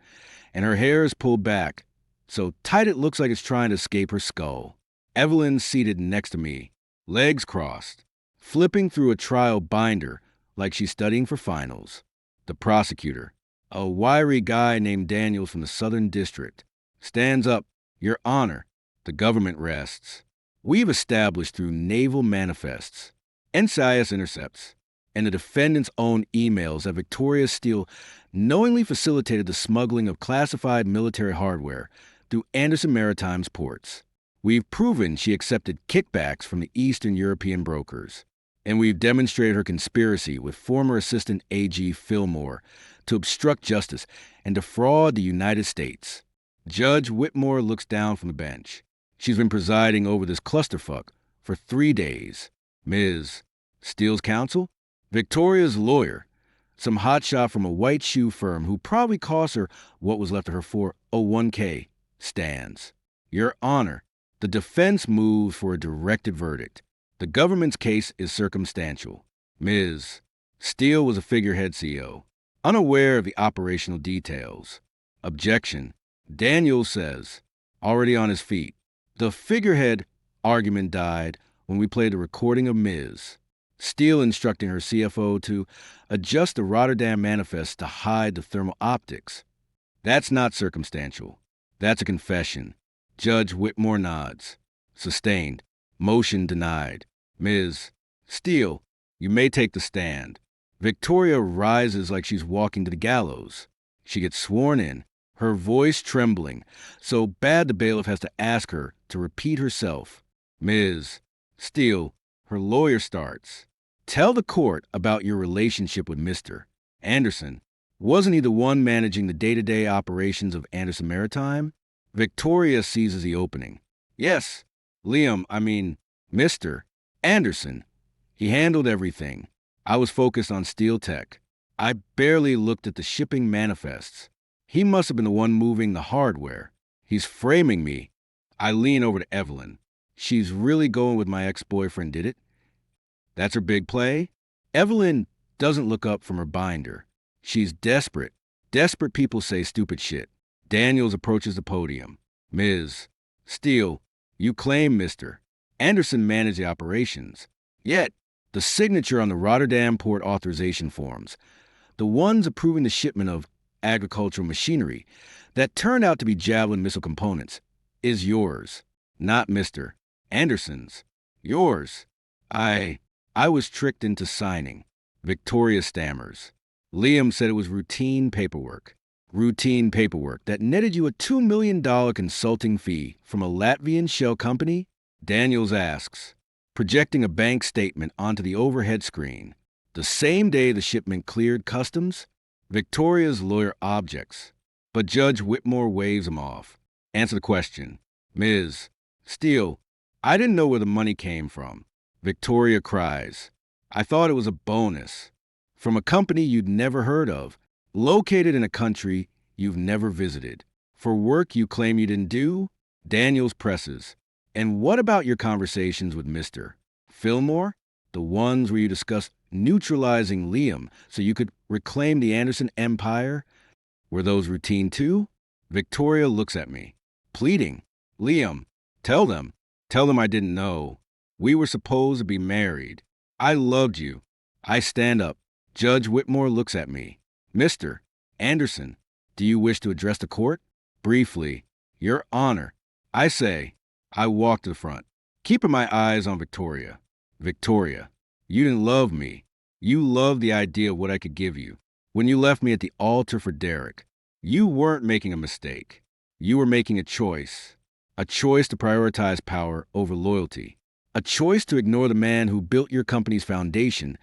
and her hair is pulled back, so tight it looks like it's trying to escape her skull. Evelyn's seated next to me, legs crossed, flipping through a trial binder like she's studying for finals. The prosecutor, a wiry guy named Daniels from the Southern District, stands up. Your Honor, the government rests. We've established through naval manifests, NCIS intercepts, and the defendant's own emails that Victoria Steele knowingly facilitated the smuggling of classified military hardware through Anderson Maritime's ports. We've proven she accepted kickbacks from the Eastern European brokers, and we've demonstrated her conspiracy with former Assistant AG Fillmore to obstruct justice and defraud the United States. Judge Whitmore looks down from the bench. She's been presiding over this clusterfuck for 3 days. Ms. Steele's counsel? Victoria's lawyer, some hotshot from a white shoe firm who probably cost her what was left of her 401k, stands. Your Honor, the defense moves for a directed verdict. The government's case is circumstantial. Ms. Steele was a figurehead CEO, unaware of the operational details. Objection. Daniels says, already on his feet. The figurehead argument died when we played a recording of Ms. Steele instructing her CFO to adjust the Rotterdam manifest to hide the thermal optics. That's not circumstantial. That's a confession. Judge Whitmore nods. Sustained. Motion denied. Ms. Steele, you may take the stand. Victoria rises like she's walking to the gallows. She gets sworn in, her voice trembling, so bad the bailiff has to ask her to repeat herself. Ms. Steele, her lawyer starts. Tell the court about your relationship with Mr. Anderson. Wasn't he the one managing the day-to-day operations of Anderson Maritime? Victoria seizes the opening. Yes, Mr. Anderson. He handled everything. I was focused on steel tech. I barely looked at the shipping manifests. He must have been the one moving the hardware. He's framing me. I lean over to Evelyn. She's really going with my ex-boyfriend, did it? That's her big play? Evelyn doesn't look up from her binder. She's desperate. Desperate people say stupid shit. Daniels approaches the podium. Ms. Steele, you claim Mr. Anderson managed the operations. Yet, the signature on the Rotterdam port authorization forms, the ones approving the shipment of agricultural machinery that turned out to be Javelin missile components, is yours, not Mr. Anderson's. Yours. I was tricked into signing. Victoria stammers. Liam said it was routine paperwork. Routine paperwork that netted you a $2 million consulting fee from a Latvian shell company? Daniels asks, projecting a bank statement onto the overhead screen. The same day the shipment cleared customs, Victoria's lawyer objects, but Judge Whitmore waves him off. Answer the question. Ms. Steele, I didn't know where the money came from. Victoria cries. I thought it was a bonus. From a company you'd never heard of, located in a country you've never visited. For work you claim you didn't do? Daniels presses. And what about your conversations with Mr. Fillmore? The ones where you discussed neutralizing Liam so you could reclaim the Anderson empire? Were those routine too? Victoria looks at me, pleading. Liam, tell them I didn't know. We were supposed to be married. I loved you. I stand up. Judge Whitmore looks at me. Mr. Anderson, do you wish to address the court? Briefly. Your Honor. I say. I walk to the front, keeping my eyes on Victoria. Victoria, you didn't love me. You loved the idea of what I could give you. When you left me at the altar for Derek, you weren't making a mistake. You were making a choice to prioritize power over loyalty, a choice to ignore the man who built your company's foundation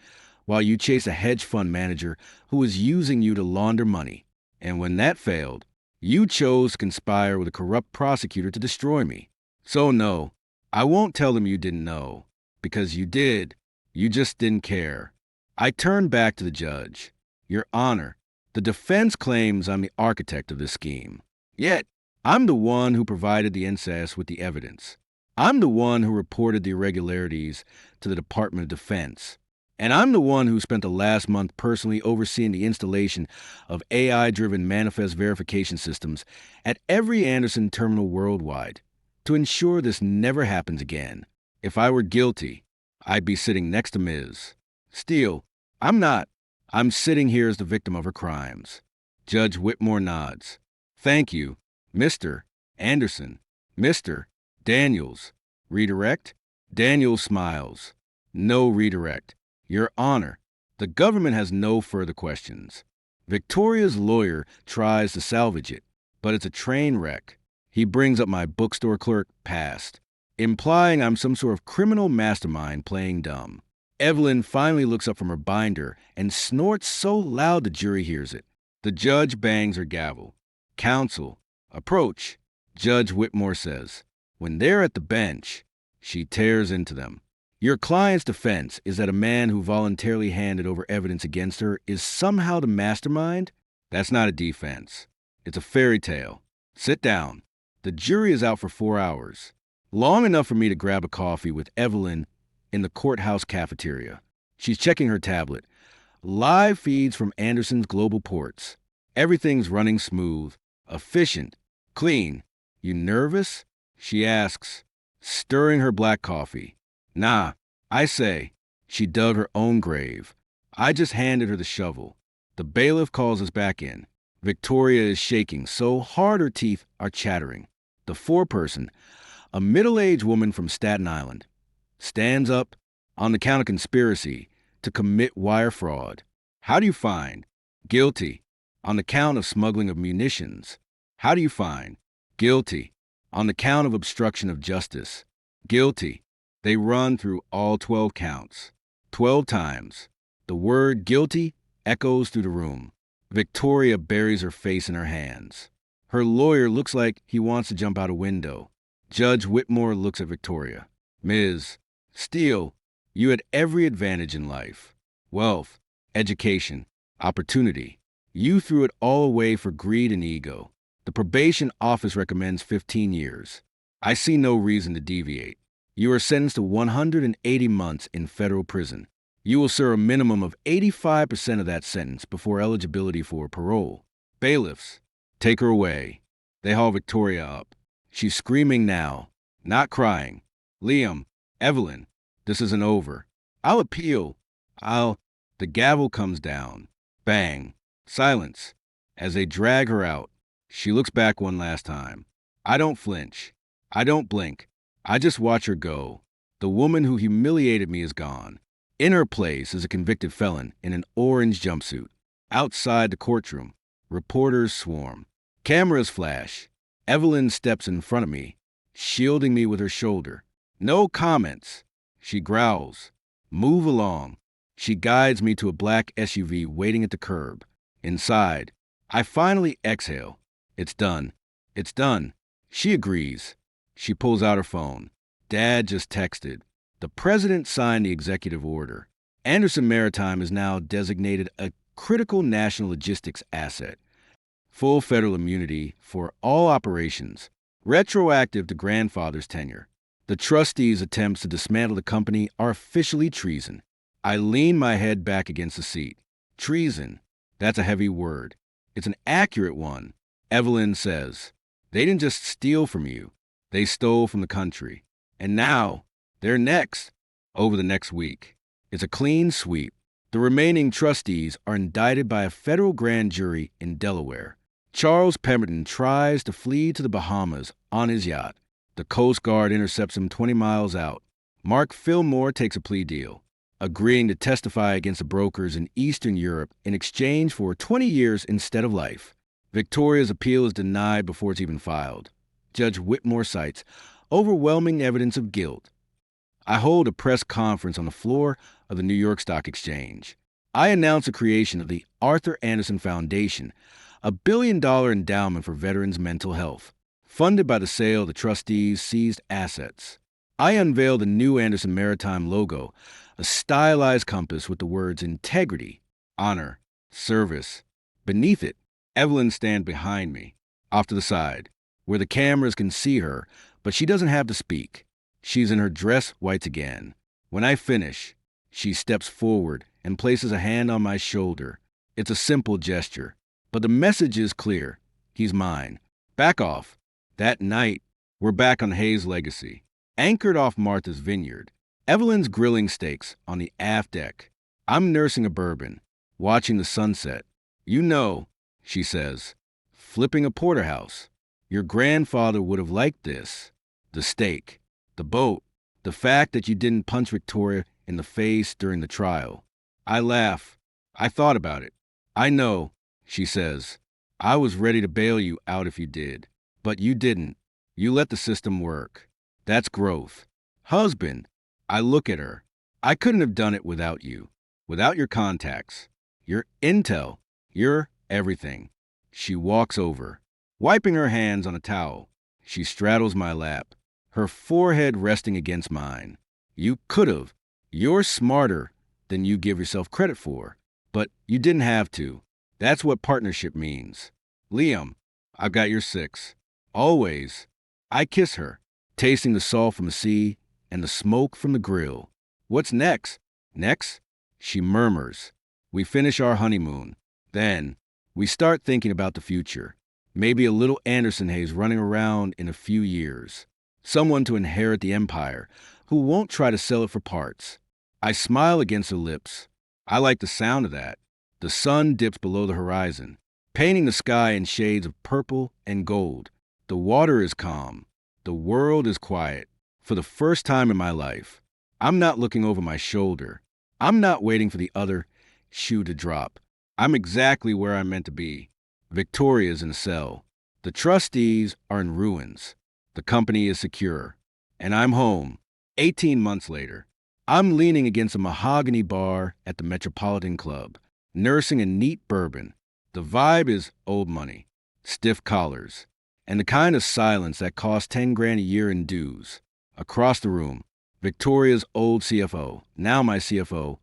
while you chase a hedge fund manager who was using you to launder money. And when that failed, you chose to conspire with a corrupt prosecutor to destroy me. So no, I won't tell them you didn't know, because you did. You just didn't care. I turned back to the judge. Your Honor, the defense claims I'm the architect of this scheme. Yet, I'm the one who provided the incest with the evidence. I'm the one who reported the irregularities to the Department of Defense. And I'm the one who spent the last month personally overseeing the installation of AI-driven manifest verification systems at every Anderson terminal worldwide to ensure this never happens again. If I were guilty, I'd be sitting next to Ms. Steele. I'm not. I'm sitting here as the victim of her crimes. Judge Whitmore nods. Thank you, Mr. Anderson. Mr. Daniels. Redirect? Daniels smiles. No redirect. Your Honor, the government has no further questions. Victoria's lawyer tries to salvage it, but it's a train wreck. He brings up my bookstore clerk past, implying I'm some sort of criminal mastermind playing dumb. Evelyn finally looks up from her binder and snorts so loud the jury hears it. The judge bangs her gavel. Counsel, approach, Judge Whitmore says. When they're at the bench, she tears into them. Your client's defense is that a man who voluntarily handed over evidence against her is somehow the mastermind? That's not a defense. It's a fairy tale. Sit down. The jury is out for 4 hours. Long enough for me to grab a coffee with Evelyn in the courthouse cafeteria. She's checking her tablet. Live feeds from Anderson's global ports. Everything's running smooth, efficient, clean. You nervous? She asks, stirring her black coffee. Nah, I say. She dug her own grave. I just handed her the shovel. The bailiff calls us back in. Victoria is shaking so hard her teeth are chattering. The foreperson, a middle-aged woman from Staten Island, stands up on the count of conspiracy to commit wire fraud. How do you find? Guilty. On the count of smuggling of munitions. How do you find? Guilty. On the count of obstruction of justice. Guilty. They run through all 12 counts. 12 times. The word guilty echoes through the room. Victoria buries her face in her hands. Her lawyer looks like he wants to jump out a window. Judge Whitmore looks at Victoria. Ms. Steele, you had every advantage in life. Wealth, education, opportunity. You threw it all away for greed and ego. The probation office recommends 15 years. I see no reason to deviate. You are sentenced to 180 months in federal prison. You will serve a minimum of 85% of that sentence before eligibility for parole. Bailiffs, take her away. They haul Victoria up. She's screaming now, not crying. Liam, Evelyn, this isn't over. I'll appeal. The gavel comes down. Bang. Silence. As they drag her out, she looks back one last time. I don't flinch. I don't blink. I just watch her go. The woman who humiliated me is gone. In her place is a convicted felon in an orange jumpsuit. Outside the courtroom, reporters swarm. Cameras flash. Evelyn steps in front of me, shielding me with her shoulder. No comments. She growls. Move along. She guides me to a black SUV waiting at the curb. Inside, I finally exhale. It's done. It's done. She agrees. She pulls out her phone. Dad just texted. The president signed the executive order. Anderson Maritime is now designated a critical national logistics asset. Full federal immunity for all operations. Retroactive to grandfather's tenure. The trustees' attempts to dismantle the company are officially treason. I lean my head back against the seat. Treason. That's a heavy word. It's an accurate one. Evelyn says, they didn't just steal from you. They stole from the country. And now, they're next. Over the next week. It's a clean sweep. The remaining trustees are indicted by a federal grand jury in Delaware. Charles Pemberton tries to flee to the Bahamas on his yacht. The Coast Guard intercepts him 20 miles out. Mark Fillmore takes a plea deal, agreeing to testify against the brokers in Eastern Europe in exchange for 20 years instead of life. Victoria's appeal is denied before it's even filed. Judge Whitmore cites overwhelming evidence of guilt. I hold a press conference on the floor of the New York Stock Exchange. I announce the creation of the Arthur Andersen Foundation, a billion-dollar endowment for veterans' mental health, funded by the sale of the trustees' seized assets. I unveil the new Andersen Maritime logo, a stylized compass with the words integrity, honor, service. Beneath it, Evelyn stands behind me, off to the side, where the cameras can see her, but she doesn't have to speak. She's in her dress whites again. When I finish, she steps forward and places a hand on my shoulder. It's a simple gesture, but the message is clear. He's mine. Back off. That night, we're back on Hayes Legacy, anchored off Martha's Vineyard. Evelyn's grilling steaks on the aft deck. I'm nursing a bourbon, watching the sunset. You know, she says, flipping a porterhouse. Your grandfather would have liked this. The steak, the boat, the fact that you didn't punch Victoria in the face during the trial. I laugh. I thought about it. I know, she says. I was ready to bail you out if you did. But you didn't. You let the system work. That's growth. Husband, I look at her. I couldn't have done it without you, without your contacts, your intel, your everything. She walks over, wiping her hands on a towel. She straddles my lap, her forehead resting against mine. You could have. You're smarter than you give yourself credit for, but you didn't have to. That's what partnership means. Liam, I've got your 6. Always. I kiss her, tasting the salt from the sea and the smoke from the grill. What's next? Next? She murmurs. We finish our honeymoon. Then, we start thinking about the future. Maybe a little Andersen Hayes running around in a few years. Someone to inherit the empire, who won't try to sell it for parts. I smile against her lips. I like the sound of that. The sun dips below the horizon, painting the sky in shades of purple and gold. The water is calm. The world is quiet. For the first time in my life, I'm not looking over my shoulder. I'm not waiting for the other shoe to drop. I'm exactly where I'm meant to be. Victoria's in a cell. The trustees are in ruins. The company is secure. And I'm home. 18 months later, I'm leaning against a mahogany bar at the Metropolitan Club, nursing a neat bourbon. The vibe is old money, stiff collars, and the kind of silence that costs 10 grand a year in dues. Across the room, Victoria's old CFO, now my CFO,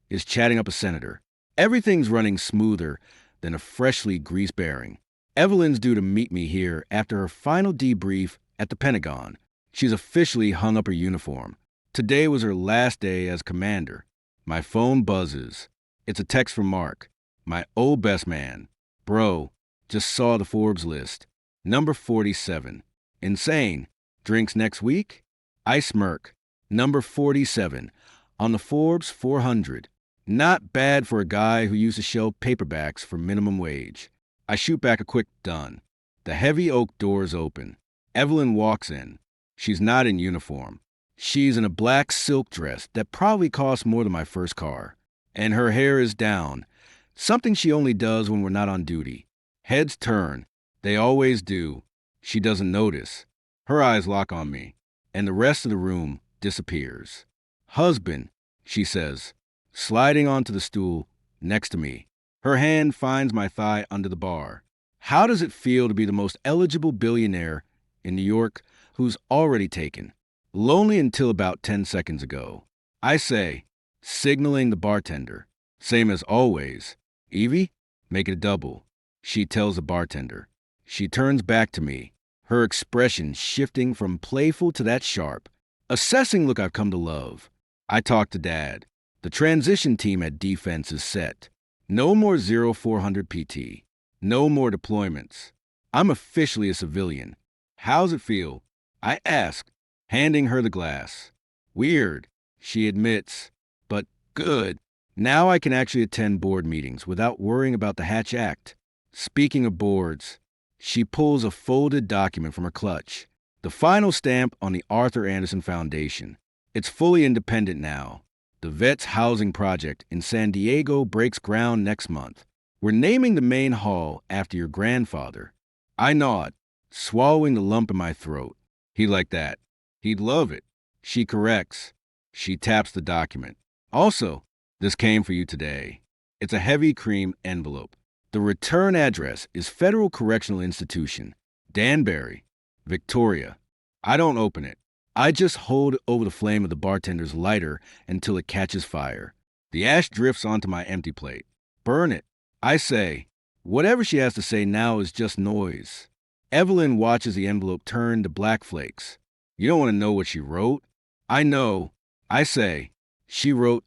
is chatting up a senator. Everything's running smoother than a freshly greased bearing. Evelyn's due to meet me here after her final debrief at the Pentagon. She's officially hung up her uniform. Today was her last day as commander. My phone buzzes. It's a text from Mark, my old best man. Bro, just saw the Forbes list. Number 47. Insane. Drinks next week? I smirk. Number 47 on the Forbes 400. Not bad for a guy who used to shelve paperbacks for minimum wage. I shoot back a quick done. The heavy oak doors open. Evelyn walks in. She's not in uniform. She's in a black silk dress that probably cost more than my first car. And her hair is down, something she only does when we're not on duty. Heads turn. They always do. She doesn't notice. Her eyes lock on me, and the rest of the room disappears. Husband, she says, sliding onto the stool next to me. Her hand finds my thigh under the bar. How does it feel to be the most eligible billionaire in New York who's already taken? Lonely until about 10 seconds ago. I say, signaling the bartender. Same as always. Evie, make it a double. She tells the bartender. She turns back to me, her expression shifting from playful to that sharp, assessing look I've come to love. I talk to Dad. The transition team at Defense is set. No more 0400 PT. No more deployments. I'm officially a civilian. How's it feel? I ask, handing her the glass. Weird, she admits, but good. Now I can actually attend board meetings without worrying about the Hatch Act. Speaking of boards, she pulls a folded document from her clutch. The final stamp on the Arthur Andersen Foundation. It's fully independent now. The vet's housing project in San Diego breaks ground next month. We're naming the main hall after your grandfather. I nod, swallowing the lump in my throat. He'd like that. He'd love it. She corrects. She taps the document. Also, this came for you today. It's a heavy cream envelope. The return address is Federal Correctional Institution, Danbury, Victoria. I don't open it. I just hold it over the flame of the bartender's lighter until it catches fire. The ash drifts onto my empty plate. Burn it. I say. Whatever she has to say now is just noise. Evelyn watches the envelope turn to black flakes. You don't want to know what she wrote? I know. I say. She wrote,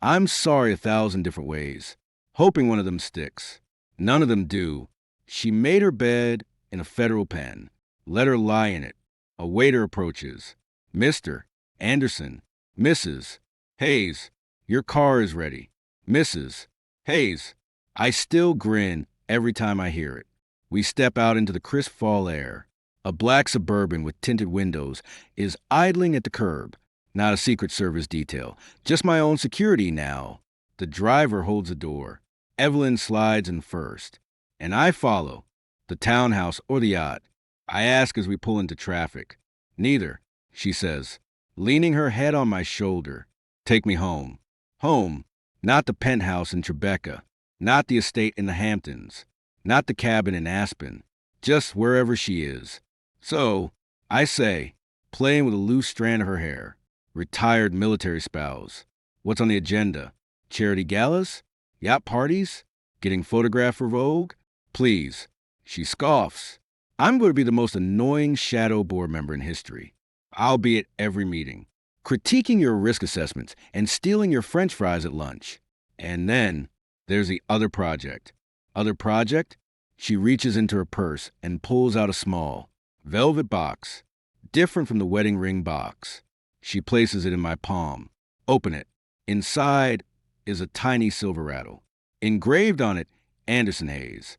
"I'm sorry 1,000 different ways," hoping one of them sticks. None of them do. She made her bed in a federal pen. Let her lie in it. A waiter approaches. "Mr. Anderson, Mrs. Hayes, your car is ready." "Mrs. Hayes." I still grin every time I hear it. We step out into the crisp fall air. A black Suburban with tinted windows is idling at the curb. Not a Secret Service detail, just my own security now. The driver holds the door. Evelyn slides in first, and I follow. The townhouse or the yacht? I ask as we pull into traffic. "Neither," she says, leaning her head on my shoulder. "Take me home." Home, not the penthouse in Tribeca, not the estate in the Hamptons, not the cabin in Aspen, just wherever she is. "So," I say, playing with a loose strand of her hair. "Retired military spouse. What's on the agenda? Charity galas? Yacht parties? Getting photographed for Vogue? Please." She scoffs. "I'm going to be the most annoying shadow board member in history. I'll be at every meeting, critiquing your risk assessments and stealing your French fries at lunch. And then there's the other project." "Other project?" She reaches into her purse and pulls out a small, velvet box, different from the wedding ring box. She places it in my palm. Open it. Inside is a tiny silver rattle. Engraved on it, Anderson Hayes.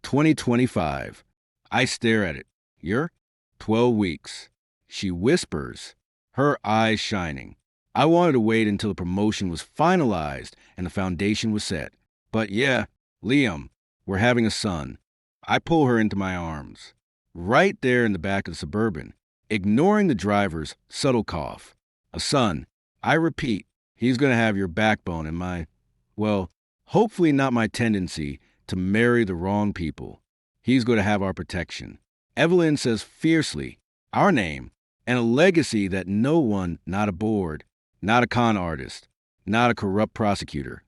2025. I stare at it. "You're 12 weeks. She whispers, her eyes shining. I wanted to wait until the promotion was finalized and the foundation was set. But yeah, Liam, we're having a son. I pull her into my arms. Right there in the back of the Suburban, ignoring the driver's subtle cough. "A son. I repeat, he's going to have your backbone and well, hopefully not my tendency to marry the wrong people. He's going to have our protection." Evelyn says fiercely, "Our name, and a legacy that no one, not a board, not a con artist, not a corrupt prosecutor,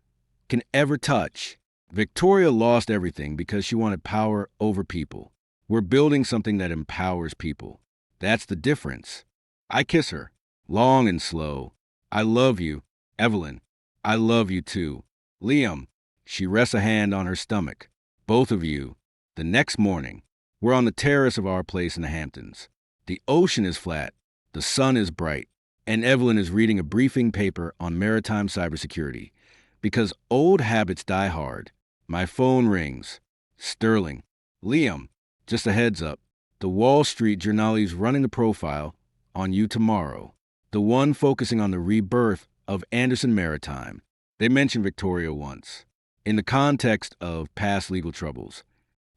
can ever touch." Victoria lost everything because she wanted power over people. We're building something that empowers people. That's the difference. I kiss her, long and slow. "I love you, Evelyn. I love you too. Liam." She rests a hand on her stomach. "Both of you." The next morning, we're on the terrace of our place in the Hamptons. The ocean is flat, the sun is bright, and Evelyn is reading a briefing paper on maritime cybersecurity. Because old habits die hard. My phone rings. Sterling. "Liam, just a heads up. The Wall Street Journal's running the profile on you tomorrow. The one focusing on the rebirth of Anderson Maritime. They mentioned Victoria once, in the context of past legal troubles.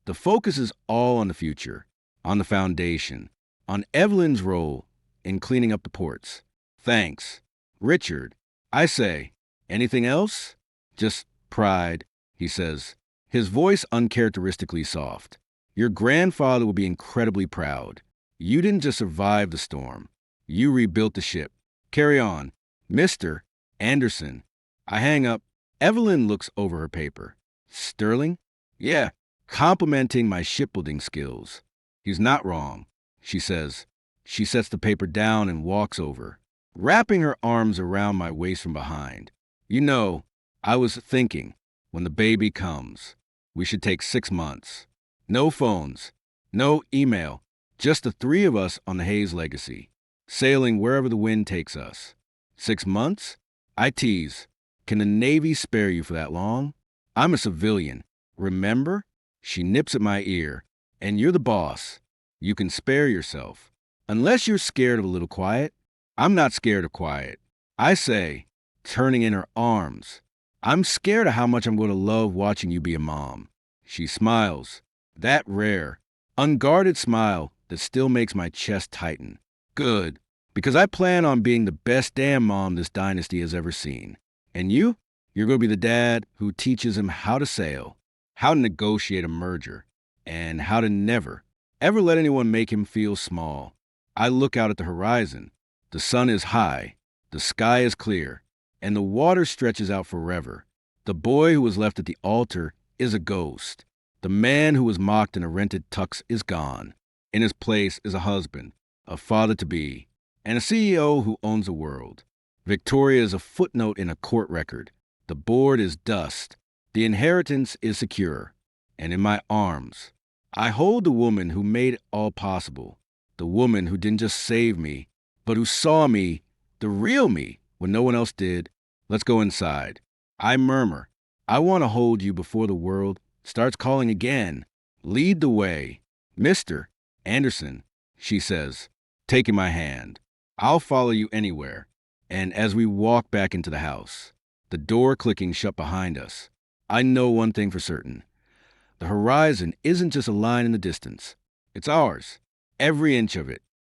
The focus is all on the future, on the foundation, on Evelyn's role in cleaning up the ports. Thanks. Richard." I say, "Anything else?" "Just pride," he says, his voice uncharacteristically soft. "Your grandfather will be incredibly proud. You didn't just survive the storm. You rebuilt the ship. Carry on. Mr. Anderson." I hang up. Evelyn looks over her paper. "Sterling?" "Yeah, complimenting my shipbuilding skills." "He's not wrong," she says. She sets the paper down and walks over, wrapping her arms around my waist from behind. "You know, I was thinking, when the baby comes, we should take 6 months. No phones, no email, just the 3 of us on the Hayes legacy, sailing wherever the wind takes us." 6 months? I tease. "Can the Navy spare you for that long? I'm a civilian. Remember?" She nips at my ear. "And you're the boss. You can spare yourself. Unless you're scared of a little quiet." I'm not scared of quiet. I say, turning in her arms, I'm scared of how much I'm going to love watching you be a mom. She smiles, that rare, unguarded smile that still makes my chest tighten. Good, because I plan on being the best damn mom this dynasty has ever seen. And you? You're going to be the dad who teaches him how to sail, how to negotiate a merger, and how to never, ever let anyone make him feel small. I look out at the horizon. The sun is high, the sky is clear, and the water stretches out forever. The boy who was left at the altar is a ghost. The man who was mocked in a rented tux is gone. In his place is a husband, a father-to-be, and a CEO who owns the world. Victoria is a footnote in a court record. The board is dust. The inheritance is secure. And in my arms, I hold the woman who made it all possible. The woman who didn't just save me, but who saw me, the real me, when no one else did. Let's go inside. I murmur, I want to hold you before the world starts calling again. Lead the way. Mr. Anderson, she says, taking my hand. I'll follow you anywhere. And as we walk back into the house, the door clicking shut behind us, I know one thing for certain. The horizon isn't just a line in the distance. It's ours. Every inch of it.